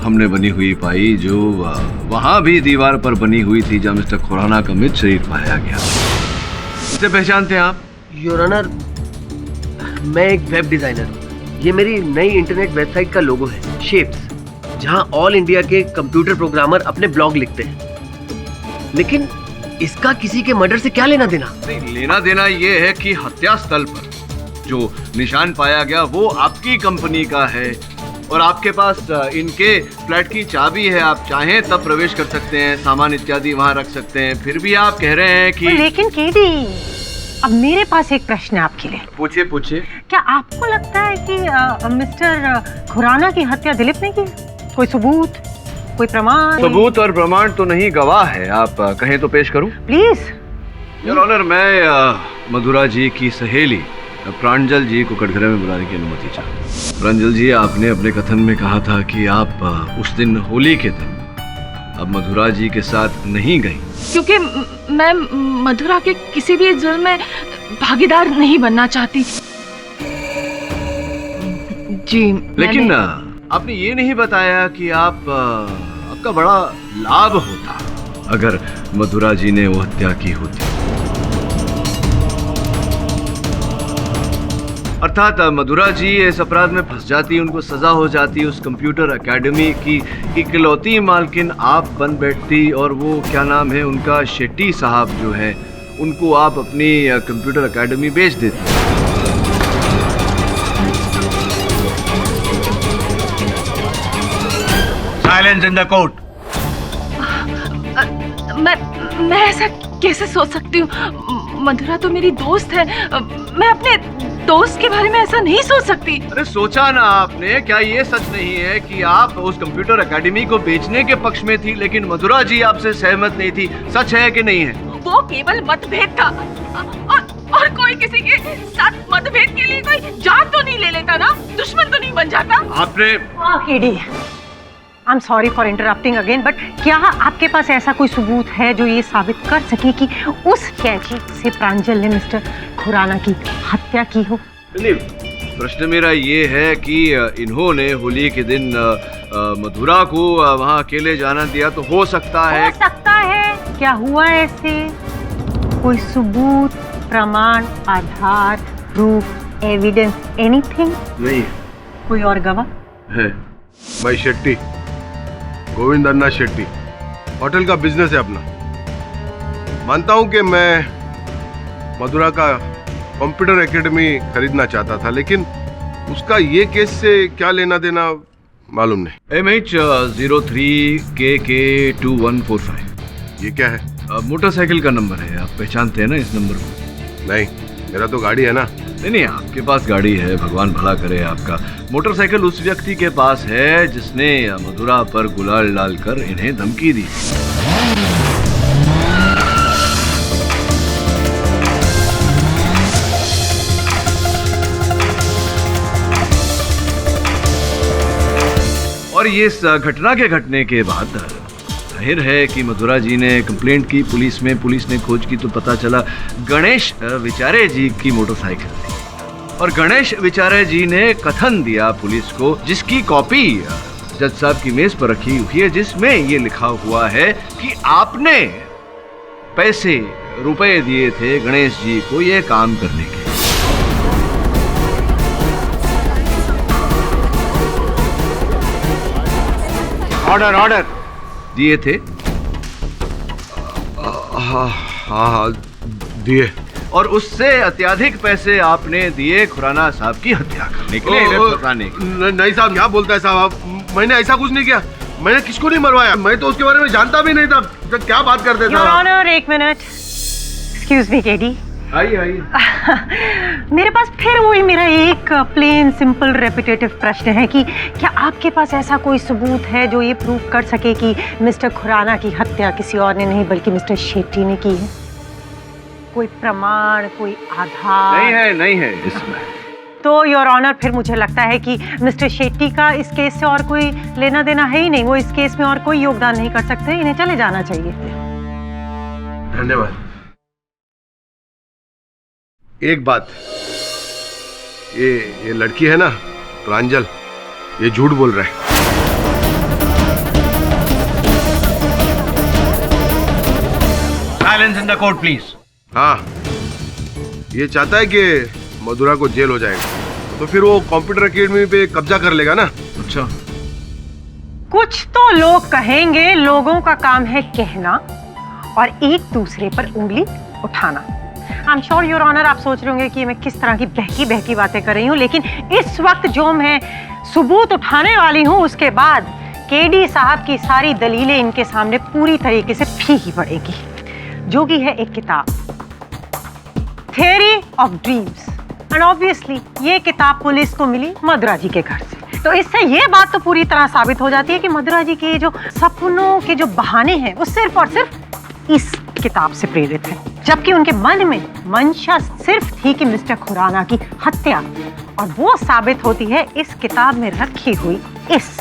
हमने बनी हुई पाई, जो वहां भी दीवार पर बनी हुई थी जहाँ मिस्टर खुराना का मृत शरीर पाया गया, इसे पहचानते हैं आप? योर ऑनर, मैं एक वेब डिजाइनर हूँ। ये मेरी नई इंटरनेट वेबसाइट का लोगो है, शेप्स, जहाँ ऑल इंडिया के कंप्यूटर प्रोग्रामर अपने ब्लॉग लिखते हैं। लेकिन इसका किसी के मर्डर से क्या लेना देना? नहीं, लेना देना ये है कि हत्या स्थल पर जो निशान पाया गया वो आपकी कंपनी का है और आपके पास इनके फ्लैट की चाबी है। आप चाहें तब प्रवेश कर सकते हैं, सामान इत्यादि वहां रख सकते हैं। फिर भी आप कह रहे हैं कि लेकिन केडी, अब मेरे पास एक प्रश्न है आपके लिए। पूछिए पूछिए। क्या आपको लगता है कि मिस्टर खुराना की हत्या दिलीप ने की? कोई सबूत, कोई प्रमाण? सबूत और प्रमाण तो नहीं, गवाह है। आप कहें तो पेश करूं? प्लीज। योर ऑनर, मैं मधुरा जी की सहेली प्रांजल जी को कटघरे में बुलाने की अनुमति चाहता। प्रांजल जी, आपने अपने कथन में कहा था कि आप उस दिन होली के दिन अब मधुरा जी के साथ नहीं गई क्योंकि मैं मधुरा के किसी भी जुल्म में भागीदार नहीं बनना चाहती। जी। लेकिन आपने ये नहीं बताया कि आपका बड़ा लाभ होता अगर मधुरा जी ने वो हत्या की होती। अर्थात मधुरा जी इस अपराध में फंस जाती, उनको सजा हो जाती, उस कंप्यूटर एकेडमी की इकलौती मालकिन आप बन बैठती और वो क्या नाम है उनका, शेट्टी साहब जो है, उनको आप अपनी कंप्यूटर एकेडमी बेच देती। Silence in the court. मैं ऐसा कैसे सोच सकती हूँ? मधुरा तो मेरी दोस्त है, मैं अपने दोस्त के बारे में ऐसा नहीं सोच सकती। अरे सोचा ना आपने? क्या ये सच नहीं है कि आप उस कंप्यूटर एकेडमी को बेचने के पक्ष में थी लेकिन मधुरा जी आपसे सहमत नहीं थी? सच है कि नहीं है? वो केवल मतभेद था और कोई किसी के साथ मतभेद के लिए कोई जान तो नहीं ले लेता ना, दुश्मन तो नहीं बन जाता। आपने I am sorry for interrupting again, but क्या आपके पास ऐसा कोई सबूत है जो ये साबित कर सके कि उस कैची से प्रांजल ने मिस्टर खुराना की हत्या की हो? नहीं, प्रश्न मेरा ये है कि इन्होंने होली के दिन मधुरा को वहाँ अकेले जाना दिया, तो हो सकता है क्या हुआ ऐसे? कोई सबूत, प्रमाण, आधार, प्रूफ, एविडेंस, एनीथिंग? नहीं कोई और गवाह है। मैं शेट्टी, गोविंद अन्ना शेट्टी, होटल का बिजनेस है अपना। मानता हूं कि मैं मधुरा का कंप्यूटर एकेडमी खरीदना चाहता था, लेकिन उसका ये केस से क्या लेना देना मालूम नहीं। MH03KK2145 ये क्या है? मोटरसाइकिल का नंबर है, आप पहचानते हैं ना इस नंबर को? नहीं, मेरा तो गाड़ी है ना। नहीं, आपके पास गाड़ी है, भगवान भला करे आपका। मोटरसाइकिल उस व्यक्ति के पास है जिसने मधुरा पर गुलाल डालकर इन्हें धमकी दी। और ये इस घटना के घटने के बाद जाहिर है कि मधुरा जी ने कंप्लेंट की पुलिस में, पुलिस ने खोज की तो पता चला गणेश विचारे जी की मोटरसाइकिल थी। और गणेश विचारे जी ने कथन दिया पुलिस को, जिसकी कॉपी जज साहब की मेज पर रखी हुई है, जिसमें ये लिखा हुआ है कि आपने पैसे रुपए दिए थे गणेश जी को ये काम करने के। ऑर्डर दिए थे? हाँ दिए। और उससे अत्यधिक पैसे आपने दिए खुराना साहब की हत्या करने के लिए, इन्हें फंसाने के लिए। नहीं साहब, क्या बोलता है साहब आप? मैंने ऐसा कुछ नहीं किया, मैंने किसको नहीं मरवाया, मैं तो उसके बारे में जानता भी नहीं था। तो क्या बात करते थे? योर ऑनर, एक मिनट, एक्सक्यूज मी केडी। आइए। मेरे पास फिर वही मेरा एक प्लेन सिंपल रेपिटेटिव प्रश्न है कि क्या आपके पास ऐसा कोई सबूत है जो ये प्रूव कर सके कि मिस्टर खुराना की हत्या किसी और ने नहीं बल्कि मिस्टर शेट्टी ने की है? कोई प्रमाण, कोई आधार? नहीं है इसमें। तो योर ऑनर, फिर मुझे लगता है कि मिस्टर शेट्टी का इस केस से और कोई लेना देना है ही नहीं। वो इस केस में और कोई योगदान नहीं कर सकते, इन्हें चले जाना चाहिए। धन्यवाद। एक बात, ये लड़की है ना प्रांजल, ये झूठ बोल रहा है। Silence in the court please. हाँ, ये चाहता है कि मधुरा को जेल हो जाएगा, तो फिर वो कंप्यूटर एकेडमी पे कब्जा कर लेगा ना। अच्छा, कुछ तो लोग कहेंगे, लोगों का काम है कहना और एक दूसरे पर उंगली उठाना। I am sure your honour, आप सोच रहे होंगे कि मैं किस तरह की बहकी बहकी बातें कर रही हूँ, लेकिन इस वक्त जो मैं सबूत उठाने वाली हूँ उसके बाद केडी साहब की सारी दलीलें इनके सामने पूरी तरीके से फीकी पड़ेगी। जो कि है एक किताब, theory of dreams, and obviously ये किताब पुलिस को मिली मधुरा जी के घर से। तो इससे ये बात तो पूरी तरह साबित हो जाती है कि मधुरा जी के जो सपनों के जो बहाने हैं वो सिर्फ और सिर्फ इस किताब से प्रेरित है, जबकि उनके मन में मंशा सिर्फ थी कि मिस्टर खुराना की हत्या, और वो साबित होती है इस किताब में रखी हुई इस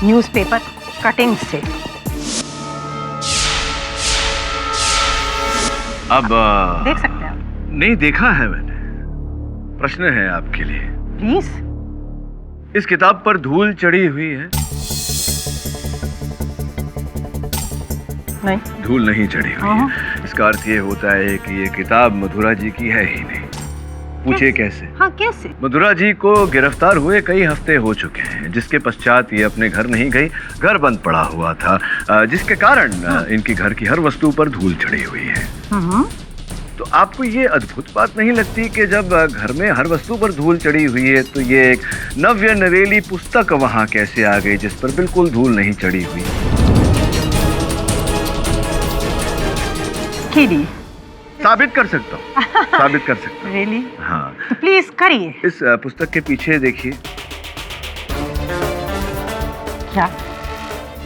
न्यूज़पेपर कटिंग से। अब देख सकते हैं आप? नहीं देखा है मैंने। प्रश्न है आपके लिए। प्लीज। इस किताब पर धूल चढ़ी हुई है? नहीं, धूल नहीं चढ़ी हुई है। इसका अर्थ ये होता है कि ये किताब मधुरा जी की है ही नहीं। पूछे कैसे? हाँ, कैसे? मधुरा जी को गिरफ्तार हुए कई हफ्ते हो चुके हैं, जिसके पश्चात ये अपने घर नहीं गई, घर बंद पड़ा हुआ था, जिसके कारण इनके घर की हर वस्तु पर धूल चढ़ी हुई है। तो आपको ये अद्भुत बात नहीं लगती कि जब घर में हर वस्तु पर धूल चढ़ी हुई है तो ये एक नव्य नवेली पुस्तक वहां कैसे आ गई जिस पर बिल्कुल धूल नहीं चढ़ी हुई? केडी, साबित कर सकता हूँ, साबित कर सकता हूँ। रियली? हाँ, तो प्लीज करिए। इस पुस्तक के पीछे देखिए। क्या?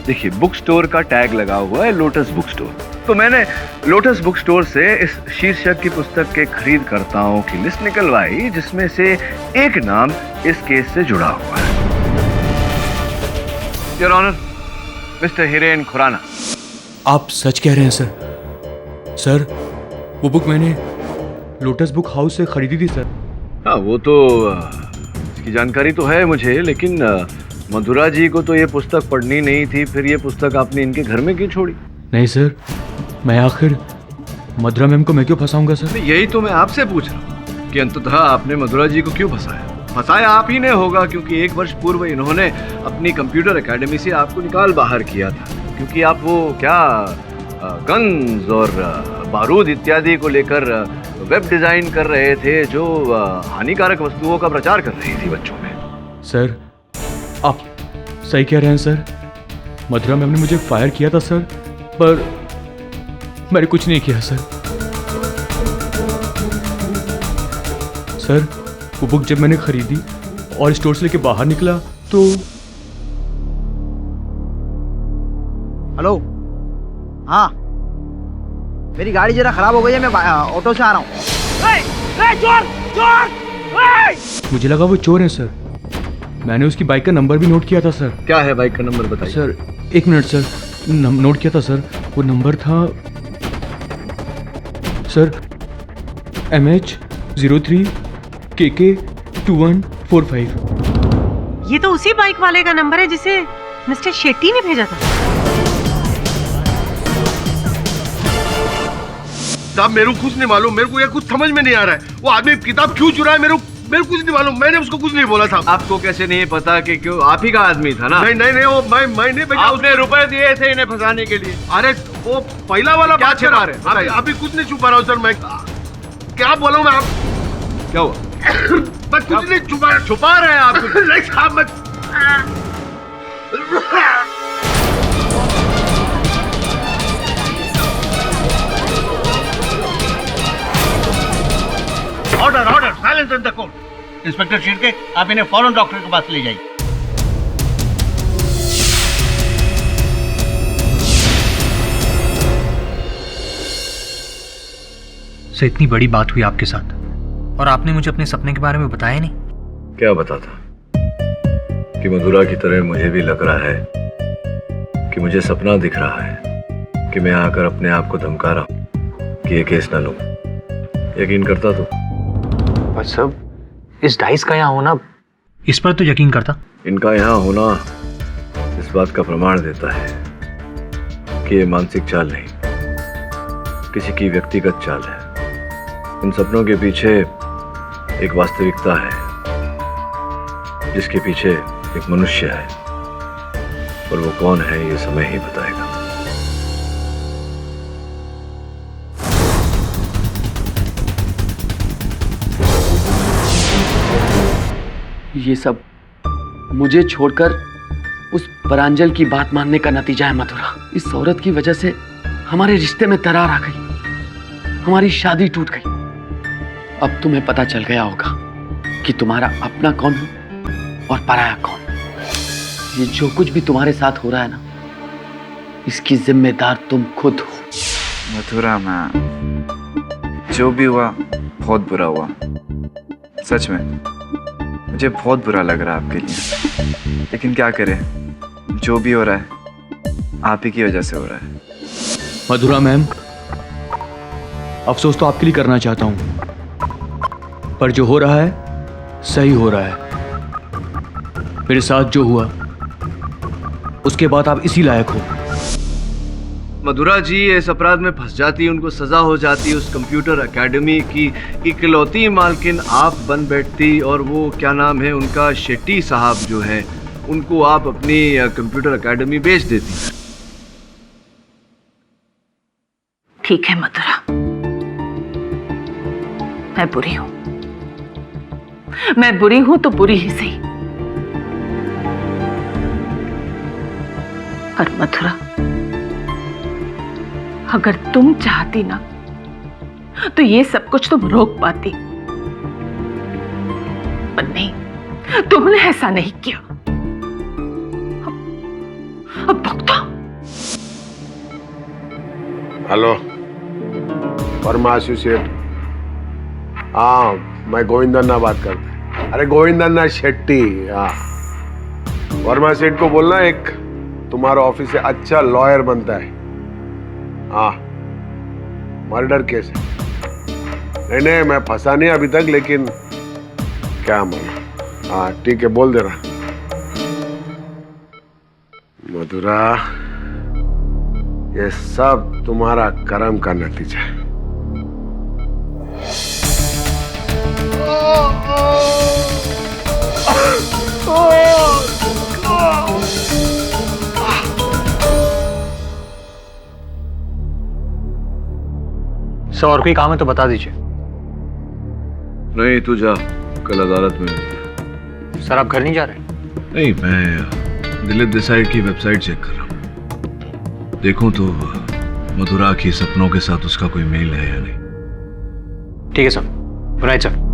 देखिए, बुक स्टोर का टैग लगा हुआ है, लोटस बुक स्टोर। तो मैंने लोटस बुक स्टोर से इस शीर्षक की पुस्तक के खरीदकर्ताओं की लिस्ट निकलवाई, जिसमें से एक नाम इस केस से जुड़ा हुआ है। Your honour, mister Hiren Khurana. आप सच कह रहे हैं सर? सर, वो बुक मैंने लोटस बुक हाउस से खरीदी थी सर। हाँ, वो तो आपकी जानकारी तो है मुझे, लेकिन मधुरा जी को तो ये पुस्तक पढ़नी नहीं थी, फिर ये पुस्तक आपने इनके घर में क्यों छोड़ी? नहीं सर, मैं आखिर मधुरा मैम को मैं क्यों फंसाऊंगा सर? यही तो मैं आपसे पूछ रहा हूँ कि अंततः आपने मधुरा जी को क्यों फंसाया? फंसाया आप ही ने होगा, क्योंकि 1 वर्ष पूर्व इन्होंने अपनी कंप्यूटर एकेडमी से आपको निकाल बाहर किया था, क्योंकि आप वो क्या गन्स और बारूद इत्यादि को लेकर वेब डिजाइन कर रहे थे, जो हानिकारक वस्तुओं का प्रचार कर रही थी बच्चों में। सर आप सही कह रहे हैं सर, मधुरा मैम ने मुझे फायर किया था सर, पर मैंने कुछ नहीं किया सर। सर वो बुक जब मैंने खरीदी और स्टोर से लेके बाहर निकला तो हेलो, हाँ मेरी गाड़ी जरा खराब हो गई है, मैं ऑटो से आ रहा हूँ। चोर चोर! मुझे लगा वो चोर है सर, मैंने उसकी बाइक का नंबर भी नोट किया था सर। क्या है बाइक का नंबर बताइए? सर 1 मिनट सर, नोट किया था सर, वो नंबर था सर MH03 KK 2145। ये तो उसी बाइक वाले का नंबर है जिसे मिस्टर शेट्टी ने भेजा था। साहब मेरे को कुछ नहीं मालूम, मेरे को ये कुछ समझ में नहीं आ रहा है। वो आदमी किताब क्यों चुराया मेरे को कुछ नहीं मालूम, मैंने उसको कुछ नहीं बोला था। आपको कैसे नहीं पता कि क्यों आप ही का आदमी था ना? नहीं नहीं नहीं, वो मैं नहीं भेजा। आपने रुपए दिए थे इन्हें फंसाने के लिए। अरे वो पहला वाला क्या बात छिपा रहे? बताइए। अभी कुछ नहीं छुपा रहा हूँ सर, मैं क्या बोला हूँ मैं आप? क्या हुआ? मैं कुछ नहीं छुपा रहे हैं आप? नहीं साहब मैं order order, silence in the court. Inspector Shirke, आप इन्हें फौरन डॉक्टर के पास ले जाइए। सर इतनी बड़ी बात हुई आपके साथ और आपने मुझे अपने सपने के बारे में बताया नहीं। क्या बताता कि मधुरा की तरह मुझे भी लग रहा है कि मुझे सपना दिख रहा है कि मैं आकर अपने आप को धमका रहा हूं कि ये केस ना लूं। यकीन करता तो? पर सब इस डाइस का यहाँ होना, इस पर तो यकीन करता। इनका यहाँ होना इस बात का प्रमाण देता है कि ये मानसिक चाल नहीं, किसी की व्यक्तिगत चाल है। इन सपनों के पीछे एक वास्तविकता है, जिसके पीछे एक मनुष्य है, और वो कौन है ये समय ही बताएगा। ये सब मुझे छोड़कर उस परांजल की बात मानने का नतीजा है मधुरा। इस औरत की वजह से हमारे रिश्ते में दरार आ गई, हमारी शादी टूट गई। अब तुम्हें पता चल गया होगा कि तुम्हारा अपना कौन हो और पराया कौन। ये जो कुछ भी तुम्हारे साथ हो रहा है ना, इसकी जिम्मेदार तुम खुद हो। मथुरा मैम, जो भी हुआ बहुत बुरा हुआ, सच में मुझे बहुत बुरा लग रहा है आपके लिए, लेकिन क्या करें, जो भी हो रहा है आप ही की वजह से हो रहा है। मधुरा मैम, अफसोस तो आपके लिए करना चाहता हूं, पर जो हो रहा है सही हो रहा है। मेरे साथ जो हुआ उसके बाद आप इसी लायक हो। मधुरा जी इस अपराध में फंस जाती, उनको सजा हो जाती, उस कंप्यूटर एकेडमी की इकलौती मालकिन आप बन बैठती, और वो क्या नाम है उनका, शेट्टी साहब जो है, उनको आप अपनी कंप्यूटर एकेडमी बेच देती। ठीक है मधुरा, मैं बुरी हूं, मैं बुरी हूं तो बुरी ही सही। और मथुरा, अगर तुम चाहती ना तो ये सब कुछ तुम रोक पाती, पर नहीं, तुमने ऐसा नहीं किया। अब भुगतो। Hello, Verma associate. हाँ, मैं गोविंदन्ना बात करता हूँ। अरे गोविंदन्ना शेट्टी। हाँ, वर्मा सेठ को बोलना एक तुम्हारा ऑफिस से अच्छा लॉयर बनता है। हाँ, मर्डर केस है। नहीं मैं फंसा नहीं अभी तक, लेकिन क्या मालूम हाँ ठीक है, बोल दे रहा। मधुरा, ये सब तुम्हारा कर्म का नतीजा है। सर और कोई काम है तो बता दीजिए। नहीं, तू जा, कल अदालत में मिलते हैं। सर आप घर नहीं जा रहे? नहीं, मैं दिलीप देसाई की वेबसाइट चेक कर रहा हूँ, देखूं तो मधुरा की सपनों के साथ उसका कोई मेल है या नहीं। ठीक है सर। Right sir.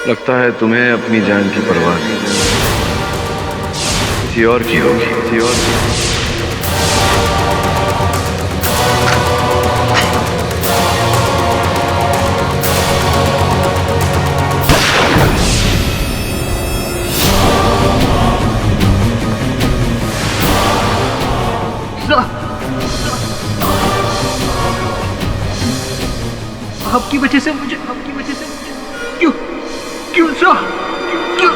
लगता है तुम्हें अपनी जान की परवाह नहीं, किसी और की होगी, किसी और की। आपकी वजह से मुझे क्यों क्यों सर क्यों?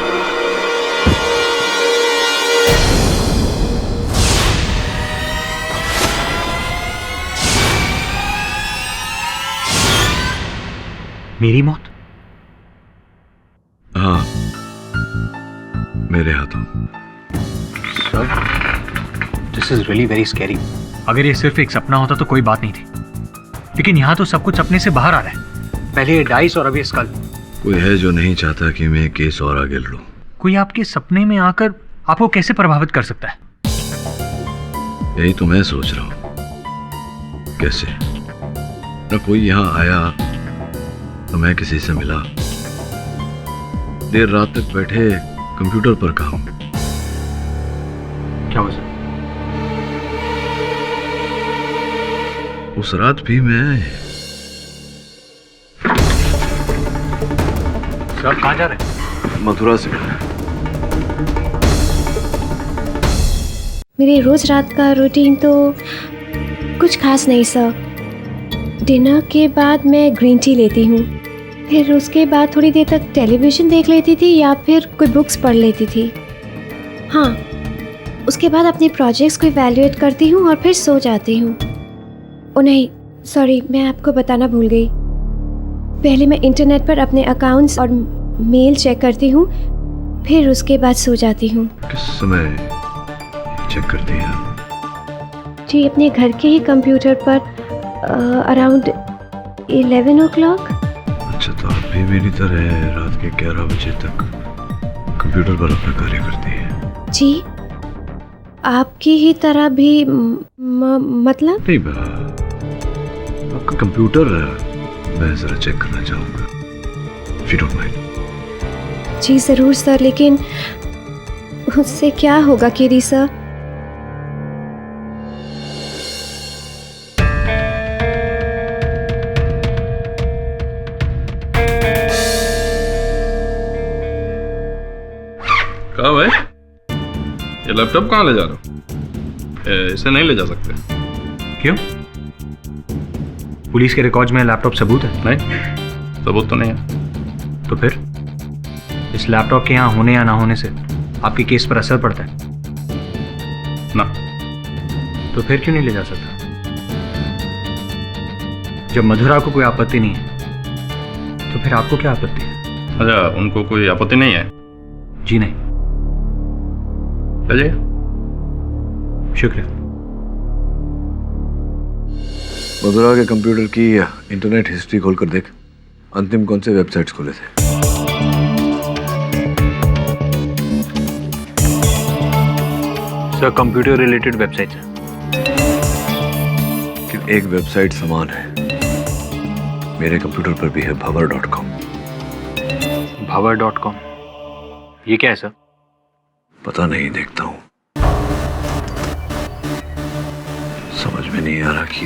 मेरी मौत? हाँ, मेरे हाथों। Sir, this is really very scary. अगर ये सिर्फ एक सपना होता तो कोई बात नहीं थी, लेकिन यहाँ तो सब कुछ सपने से बाहर आ रहा है। पहले ये डाइस और अभी स्कल। कोई है जो नहीं चाहता कि मैं केस और आगे लड़ूं। कोई आपके सपने में आकर आपको कैसे प्रभावित कर सकता है? यही तो मैं सोच रहा हूं, कैसे? न कोई यहाँ आया, न मैं किसी से मिला। देर रात तक बैठे कंप्यूटर पर काम। क्या हुआ सर? उस रात भी मैं। सर आप कहाँ जा रहे हैं? मथुरा से मिला। मेरी रोज रात का रूटीन तो कुछ खास नहीं सर। डिनर के बाद मैं ग्रीन टी लेती हूँ, फिर उसके बाद थोड़ी देर तक टेलीविज़न देख लेती थी या फिर कोई बुक्स पढ़ लेती थी। हाँ, उसके बाद अपने प्रोजेक्ट्स को इवैल्यूएट करती हूँ और फिर सो जाती हूँ। ओ नहीं, सॉरी, मैं आपको बताना भूल गई। पहले मैं इंटरनेट पर अपने अकाउंट्स और मेल चेक करती हूँ, फिर उसके बाद सो जाती हूँ। किस समय चेक करती हैं? जी, अपने घर के ही कंप्यूटर पर अराउंड 11 o'clock। अच्छा, तो आप भी मेरी तरह रात के 11 बजे तक कंप्यूटर पर अपना कार्य करती हैं? जी, आपकी ही तरह भी मतलब? नहीं, आपका कंप्यूटर मैं जरा चेक करना चाहूँगा, if you don't mind। जी ज़रूर सर, लेकिन उससे क्या होगा केरी सर? कहाँ भाई? ये लैपटॉप कहाँ ले जा रहे हो? इसे नहीं ले जा सकते। क्यों? पुलिस के रिकॉर्ड्स में लैपटॉप सबूत है? नहीं, सबूत तो नहीं है। तो फिर इस लैपटॉप के यहाँ होने या ना होने से आपके केस पर असर पड़ता है ना? तो फिर क्यों नहीं ले जा सकता? जब मधुरा को कोई आपत्ति नहीं है तो फिर आपको क्या आपत्ति है? अच्छा, उनको कोई आपत्ति नहीं है? जी नहीं। अजय, शुक्रिया। मधुरा के कंप्यूटर की इंटरनेट हिस्ट्री खोलकर देख, अंतिम कौन से वेबसाइट्स खोले थे। सर, कंप्यूटर रिलेटेड वेबसाइट है। एक वेबसाइट समान है, मेरे कंप्यूटर पर भी है, भंवर.com। भंवर.com, ये क्या है सर? पता नहीं, देखता हूं। समझ में नहीं आ रहा कि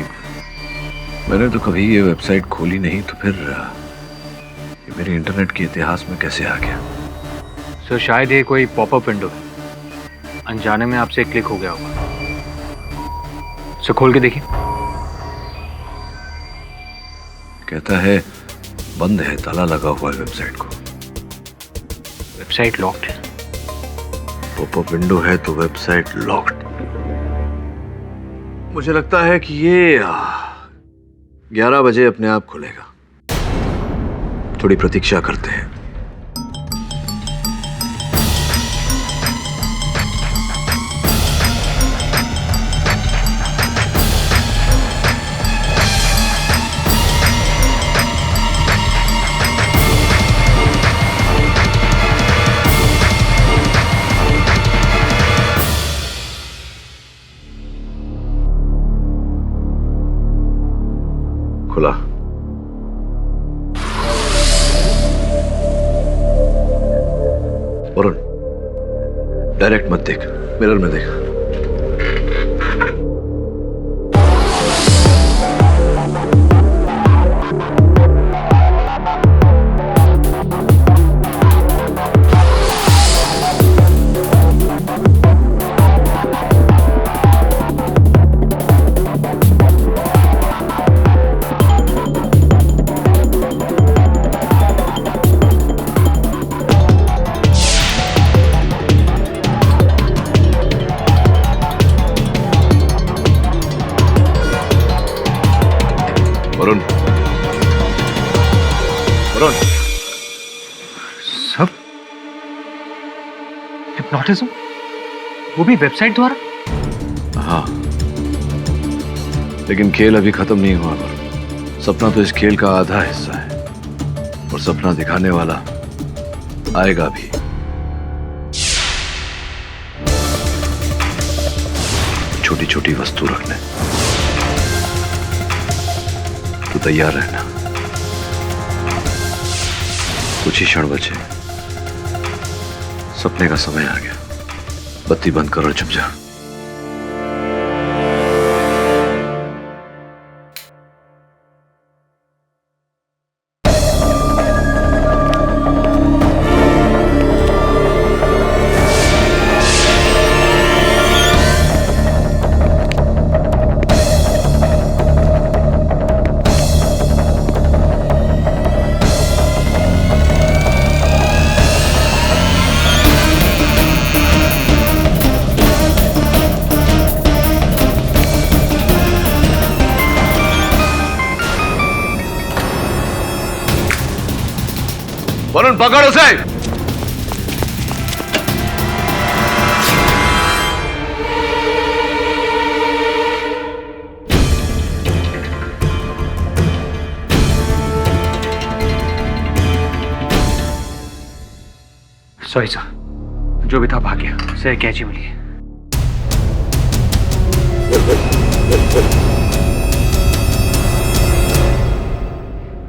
मैंने तो कभी ये वेबसाइट खोली नहीं, तो फिर ये मेरे इंटरनेट के इतिहास में कैसे आ गया। सर, शायद ये कोई पॉपअप विंडो है, अनजाने में आपसे क्लिक हो गया होगा। सर, खोल के देखिए। कहता है बंद है, ताला लगा हुआ है वेबसाइट को। वेबसाइट लॉक्ड है। पॉपअप विंडो है तो वेबसाइट लॉक्ड। मुझे लगता है कि ये 11 बजे अपने आप खुलेगा। थोड़ी प्रतीक्षा करते हैं। खुला। वरुण, डायरेक्ट मत देख, मिरर में देख। वरुण, वरुण, सब हिप्नोटिज्म, वो भी वेबसाइट द्वारा? हाँ, लेकिन खेल अभी खत्म नहीं हुआ वरुण। सपना तो इस खेल का आधा हिस्सा है, और सपना दिखाने वाला आएगा भी। छोटी छोटी वस्तु रखने, तो तैयार रहना। कुछ ही क्षण बचे, सपने का समय आ गया। बत्ती बंद करो और चुप जा। वरुण, पकड़ उसे। सॉरी सर, जो भी था भाग गया। सर, कैची मिली है।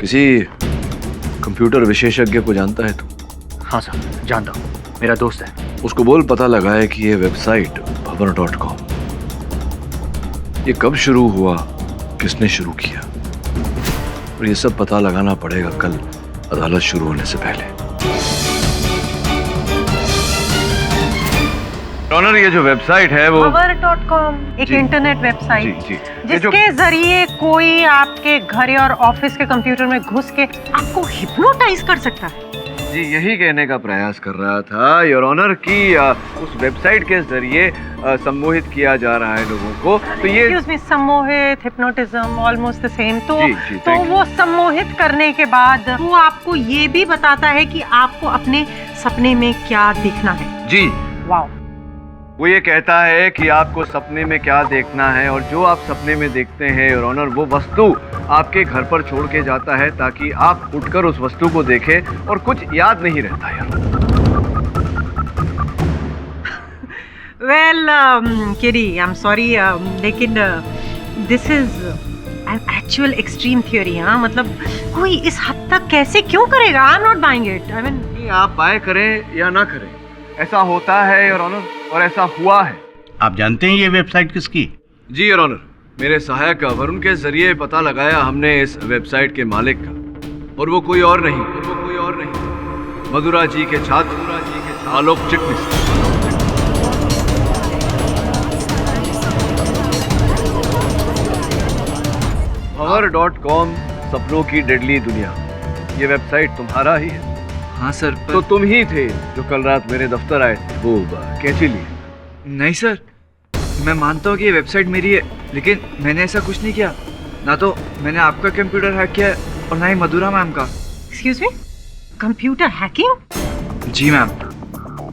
किसी कंप्यूटर विशेषज्ञ को जानता है तू? हाँ सर, जानता हूँ, मेरा दोस्त है। उसको बोल पता लगाए कि ये वेबसाइट भंवर.com ये कब शुरू हुआ, किसने शुरू किया, और ये सब पता लगाना पड़ेगा कल अदालत शुरू होने से पहले। ऑनर, ये जो वेबसाइट है वो भंवर.com एक इंटरनेट वेबसाइट जी, जिसके जरिए कोई आपके घर और ऑफिस के कंप्यूटर में घुस के आपको हिप्नोटाइज कर सकता है। जी, यही कहने का प्रयास कर रहा था योर ऑनर कि उस वेबसाइट के जरिए सम्मोहित किया जा रहा है लोगों को। तो ये Excuse me, सम्मोहित, हिप्नोटिज्म ऑलमोस्ट द सेम। तो जी, तो वो सम्मोहित करने के बाद वो आपको ये भी बताता है कि आपको अपने सपने में क्या दिखना है। जी, वाओ, वो ये कहता है कि आपको सपने में क्या देखना है और जो आप सपने में देखते हैं योर ऑनर वो वस्तु आपके घर पर छोड़ के जाता है ताकि आप उठकर उस वस्तु को देखें और कुछ याद नहीं रहता यार। वेल किरी, आई एम सॉरी, लेकिन this is an actual extreme theory. हाँ, मतलब कोई इस हद तक कैसे क्यों करेगा? I am not buying it. I mean आप बाय करें या ना करें, ऐसा होता है योर ऑनर और ऐसा हुआ है। आप जानते हैं ये वेबसाइट किसकी? जी योर ऑनर, मेरे सहायक वरुण के जरिए पता लगाया हमने इस वेबसाइट के मालिक का, और वो कोई और नहीं मधुरा जी के छात्र आलोक चिटनिस। power.com सपनों की डेडली दुनिया, ये वेबसाइट तुम्हारा ही है? हाँ सर। तो तुम ही थे जो कल रात मेरे दफ्तर आए थे वो कैंची लिए? नहीं सर, मैं मानता हूँ कि ये वेबसाइट मेरी है, लेकिन मैंने ऐसा कुछ नहीं किया। ना तो मैंने आपका कंप्यूटर हैक किया है और ना ही मधुरा मैम का। Excuse me, computer hacking? जी मैम,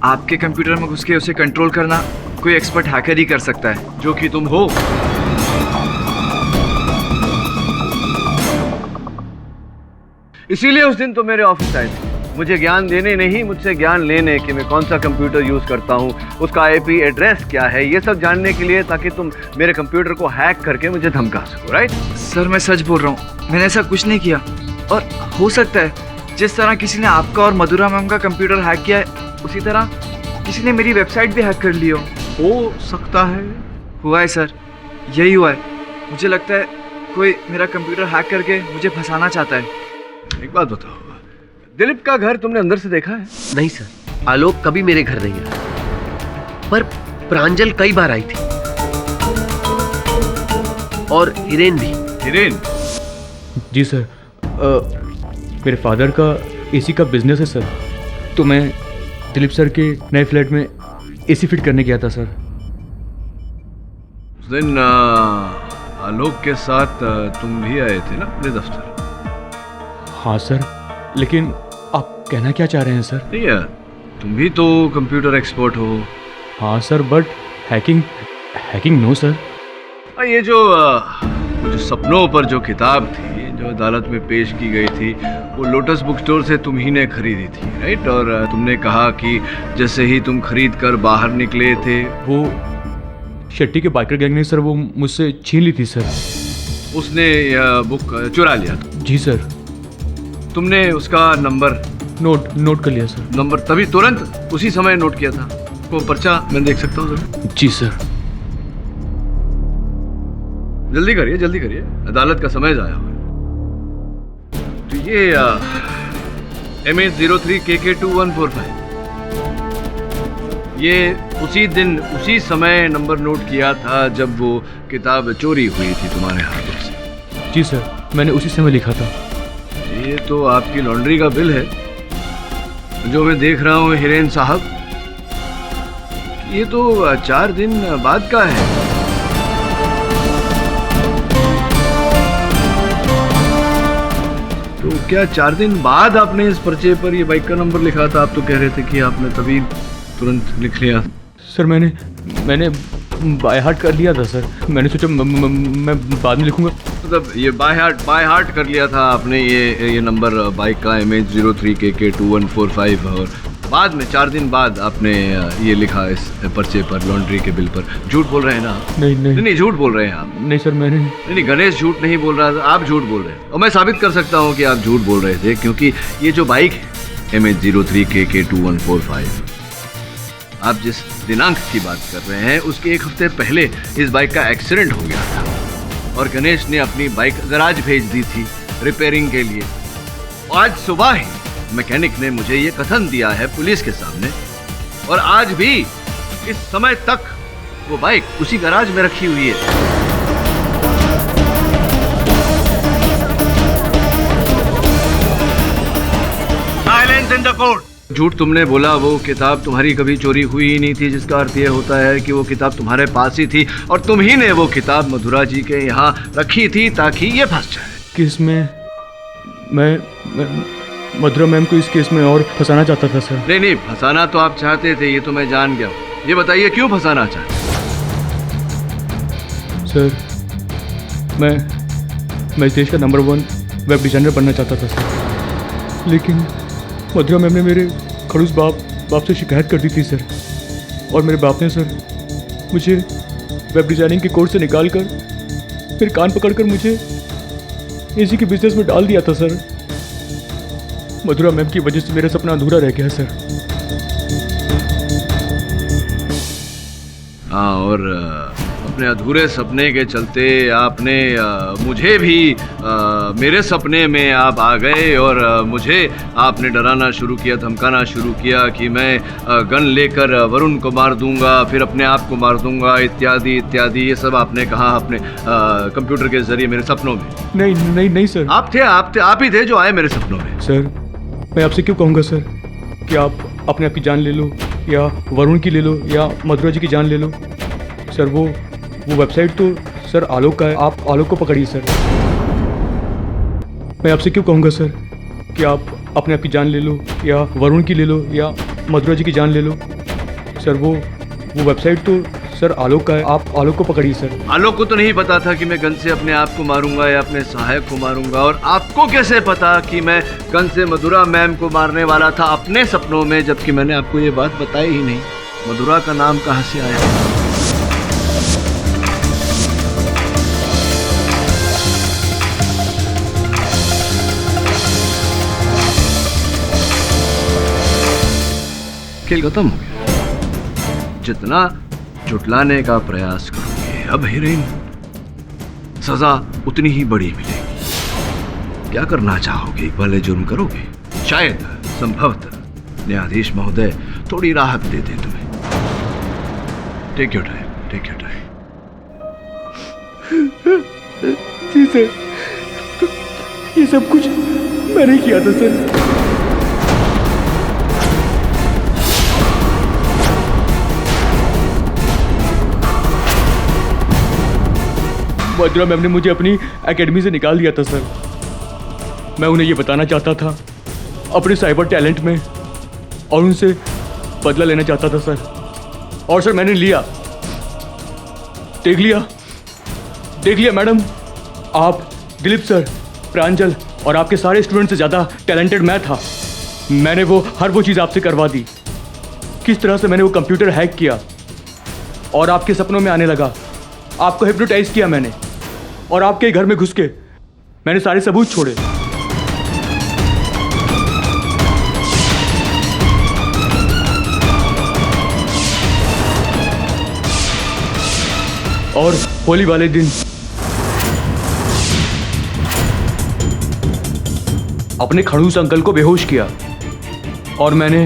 आपके कंप्यूटर में घुस के उसे कंट्रोल करना कोई एक्सपर्ट हैकर ही कर सकता है, जो कि तुम हो। इसीलिए उस दिन तो मेरे ऑफिस आए थे, मुझे ज्ञान देने नहीं, मुझसे ज्ञान लेने कि मैं कौन सा कंप्यूटर यूज करता हूँ, उसका आईपी एड्रेस क्या है, ये सब जानने के लिए, ताकि तुम मेरे कंप्यूटर को हैक करके मुझे धमका सको। राइट सर, मैं सच बोल रहा हूँ, मैंने ऐसा कुछ नहीं किया। और हो सकता है जिस तरह किसी ने आपका और मधुरा मैम का कंप्यूटर हैक किया है, उसी तरह किसी ने मेरी वेबसाइट भी हैक कर ली हो सकता है। हुआ है सर, यही हुआ है। मुझे लगता है कोई मेरा कंप्यूटर हैक करके मुझे फंसाना चाहता है। एक बात बताओ, दिलीप का घर तुमने अंदर से देखा है? नहीं सर, आलोक कभी मेरे घर नहीं आया, पर प्रांजल कई बार आई थी, और हिरेन भी। हिरेन? जी सर, मेरे फादर का एसी का बिजनेस है सर, तो मैं दिलीप सर के नए फ्लैट में एसी फिट करने गया था सर। उस दिन आलोक के साथ तुम भी आए थे ना अपने दफ्तर? हाँ सर, लेकिन आप कहना क्या चाह रहे हैं सर? नहीं यार, तुम भी तो कंप्यूटर एक्सपर्ट हो। हाँ sir, but hacking no sir. ये जो सपनों पर जो किताब थी जो अदालत में पेश की गई थी, वो लोटस बुक स्टोर से तुम ही ने खरीदी थी, राइट? और तुमने कहा कि जैसे ही तुम खरीद कर बाहर निकले थे, वो शेट्टी के बाइकर गैंग ने सर वो मुझसे छीन ली थी सर। उसने बुक चुरा लिया? जी सर। तुमने उसका नंबर नोट कर लिया सर। नंबर तभी तुरंत उसी समय नोट किया था? वो पर्चा मैं देख सकता हूँ सर? जी सर। जल्दी करिए, अदालत का समय जाया हुआ। तो ये MH03KK2145, ये उसी दिन उसी समय नंबर नोट किया था जब वो किताब चोरी हुई थी तुम्हारे हाथों से? जी सर, मैंने उसी समय लिखा था। ये तो आपकी लॉन्ड्री का बिल है जो मैं देख रहा हूँ हिरेन साहब, ये तो 4 दिन बाद का है। तो क्या 4 दिन बाद आपने इस पर्चे पर ये बाइक का नंबर लिखा था? आप तो कह रहे थे कि आपने तभी तुरंत लिख लिया। सर मैंने बाय हार्ट कर लिया था सर, मैंने सोचा मैं बाद में लिखूंगा। मतलब ये बाय हार्ट कर लिया था आपने ये नंबर बाइक का MH03KK2145, और बाद में 4 दिन बाद आपने ये लिखा इस पर्चे पर, लॉन्ड्री के बिल पर। झूठ बोल रहे हैं ना? नहीं, झूठ बोल रहे हैं आप। नहीं सर, मैंने नहीं, गणेश झूठ नहीं बोल रहा था, आप झूठ बोल रहे हैं। और मैं साबित कर सकता हूँ कि आप झूठ बोल रहे थे, क्योंकि ये जो बाइक है MH03KK2145, आप जिस दिनांक की बात कर रहे हैं उसके 1 हफ्ते पहले इस बाइक का एक्सीडेंट हो गया था, और गणेश ने अपनी बाइक गैराज भेज दी थी रिपेयरिंग के लिए। आज सुबह ही मैकेनिक ने मुझे ये कथन दिया है पुलिस के सामने, और आज भी इस समय तक वो बाइक उसी गैराज में रखी हुई है। Silence in the court. झूठ तुमने बोला, वो किताब तुम्हारी कभी चोरी हुई ही नहीं थी, जिसका अर्थ ये होता है कि वो किताब तुम्हारे पास ही थी, और तुम ही ने वो किताब मधुरा जी के यहाँ रखी थी ताकि ये फंस जाए। किस में? मैं मधुरा मैम को इस केस में और फंसाना चाहता था सर। नहीं, फंसाना तो आप चाहते थे, ये तो मैं जान गया हूँ, ये बताइए क्यों फंसाना चाहते? सर मैं इस देश का नंबर 1 वेब डिज़ाइनर बनना चाहता था सर, लेकिन मधुरा मैम ने मेरे खड़ूस बाप से शिकायत कर दी थी सर, और मेरे बाप ने सर मुझे वेब डिज़ाइनिंग के कोर्स से निकाल कर फिर कान पकड़कर मुझे एसी के बिजनेस में डाल दिया था सर। मधुरा मैम की वजह से मेरा सपना अधूरा रह गया सर। हाँ, और अपने अधूरे सपने के चलते आपने मुझे भी मेरे सपने में आप आ गए और मुझे आपने डराना शुरू किया, धमकाना शुरू किया कि मैं गन लेकर वरुण को मार दूंगा, फिर अपने आप को मार दूंगा, इत्यादि इत्यादि। ये सब आपने कहा अपने कंप्यूटर के जरिए मेरे सपनों में। नहीं सर। आप ही थे जो आए मेरे सपनों में। सर मैं आपसे क्यों कहूँगा सर कि आप अपने आप की जान ले लो, या वरुण की ले लो, या मधुरा जी की जान ले लो। सर वो वेबसाइट तो सर आलोक का है, आप आलोक को पकड़िए सर। मैं आपसे क्यों कहूँगा सर कि आप अपने आप की जान ले लो, या वरुण की ले लो, या मधुरा जी की जान ले लो। सर वो वेबसाइट तो सर आलोक का है, आप आलोक को पकड़िए सर। आलोक को तो नहीं पता था कि मैं गन से अपने आप को मारूंगा या अपने सहायक को मारूंगा, और आपको कैसे पता कि मैं गन से मधुरा मैम को मारने वाला था अपने सपनों में, जबकि मैंने आपको ये बात बताई ही नहीं। मधुरा का नाम कहाँ से आया? खेल खत्म हो गया। जितना जुटलाने का प्रयास करोगे अब हीरोइन, सजा उतनी ही बड़ी मिलेगी। क्या करना चाहोगे? एक भले जुर्म करोगे? शायद संभवतः न्यायाधीश महोदय थोड़ी राहत दे दे तुम्हें। Take your time, take your time. जी सर, ये सब कुछ मैंने किया था सर। मधुरा मैम ने मुझे अपनी एकेडमी से निकाल दिया था सर। मैं उन्हें ये बताना चाहता था अपने साइबर टैलेंट में, और उनसे बदला लेना चाहता था सर। और सर मैंने लिया, देख लिया मैडम, आप, दिलीप सर, प्रांजल और आपके सारे स्टूडेंट से ज़्यादा टैलेंटेड मैं था। मैंने हर वो चीज़ आपसे करवा दी। किस तरह से मैंने वो कंप्यूटर हैक किया और आपके सपनों में आने लगा, आपको हिप्नोटाइज किया मैंने, और आपके घर में घुस के मैंने सारे सबूत छोड़े। और होली वाले दिन अपने खड़ूस अंकल को बेहोश किया, और मैंने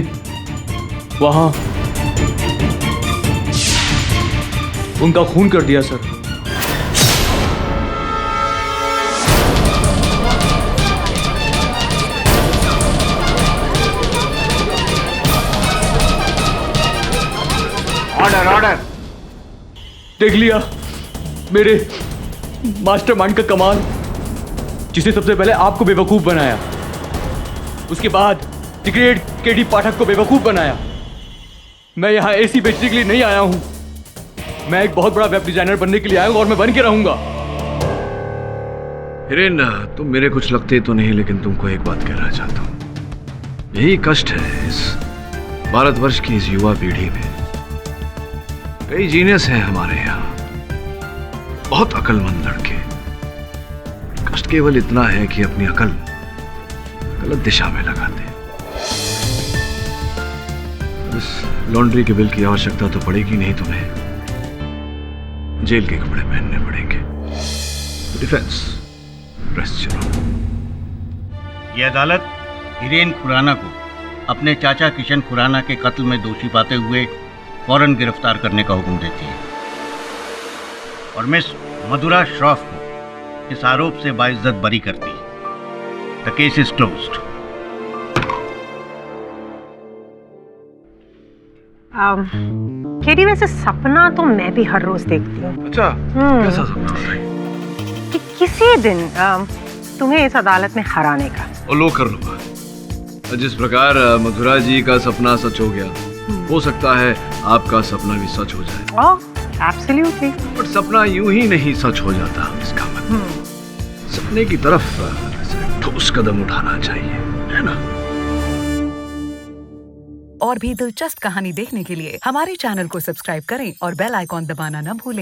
वहां उनका खून कर दिया सर। Order order. देख लिया मेरे मास्टरमाइंड का कमाल, जिसने सबसे पहले आपको बेवकूफ बनाया, उसके बाद द ग्रेट केडी पाठक को बेवकूफ बनाया। मैं यहाँ एसी बेचने के लिए नहीं आया हूँ, मैं एक बहुत बड़ा वेब डिजाइनर बनने के लिए आया हूँ, और मैं बन के रहूंगा। हिरेन, तुम मेरे कुछ लगते तो नहीं, लेकिन तुमको एक बात कहना चाहता हूँ। यही कष्ट है इस भारतवर्ष की इस युवा पीढ़ी में। कई जीनियस हैं हमारे यहाँ, बहुत अक्लमंद लड़के। कष्ट केवल इतना है कि अपनी अकल गलत दिशा में लगाते हैं। इस लॉन्ड्री के बिल की आवश्यकता तो पड़ेगी नहीं तुम्हें, जेल के कपड़े पहनने पड़ेंगे। डिफेंस प्रेस चलो। ये अदालत हिरेन खुराना को अपने चाचा किशन खुराना के कत्ल में दोषी पाते हुए फौरन गिरफ्तार करने का हुक्म देती है, और मिस मधुरा श्रॉफ को इस आरोप से बाइज्जत बरी करती है। The case is closed. KD, वैसे सपना तो मैं भी हर रोज देखती हूँ। अच्छा, कैसा सपना बताइए? कि किसी दिन तुम्हें इस अदालत में हराने का। और लो कर लूंगा। जिस प्रकार मधुरा जी का सपना सच हो गया, हो सकता है आपका सपना भी सच हो जाए। ओह एब्सोल्युटली। पर सपना यूं ही नहीं सच हो जाता, इसका मतलब सपने की तरफ ठोस कदम उठाना चाहिए, है ना? और भी दिलचस्प कहानी देखने के लिए हमारे चैनल को सब्सक्राइब करें और बेल आइकॉन दबाना न भूलें।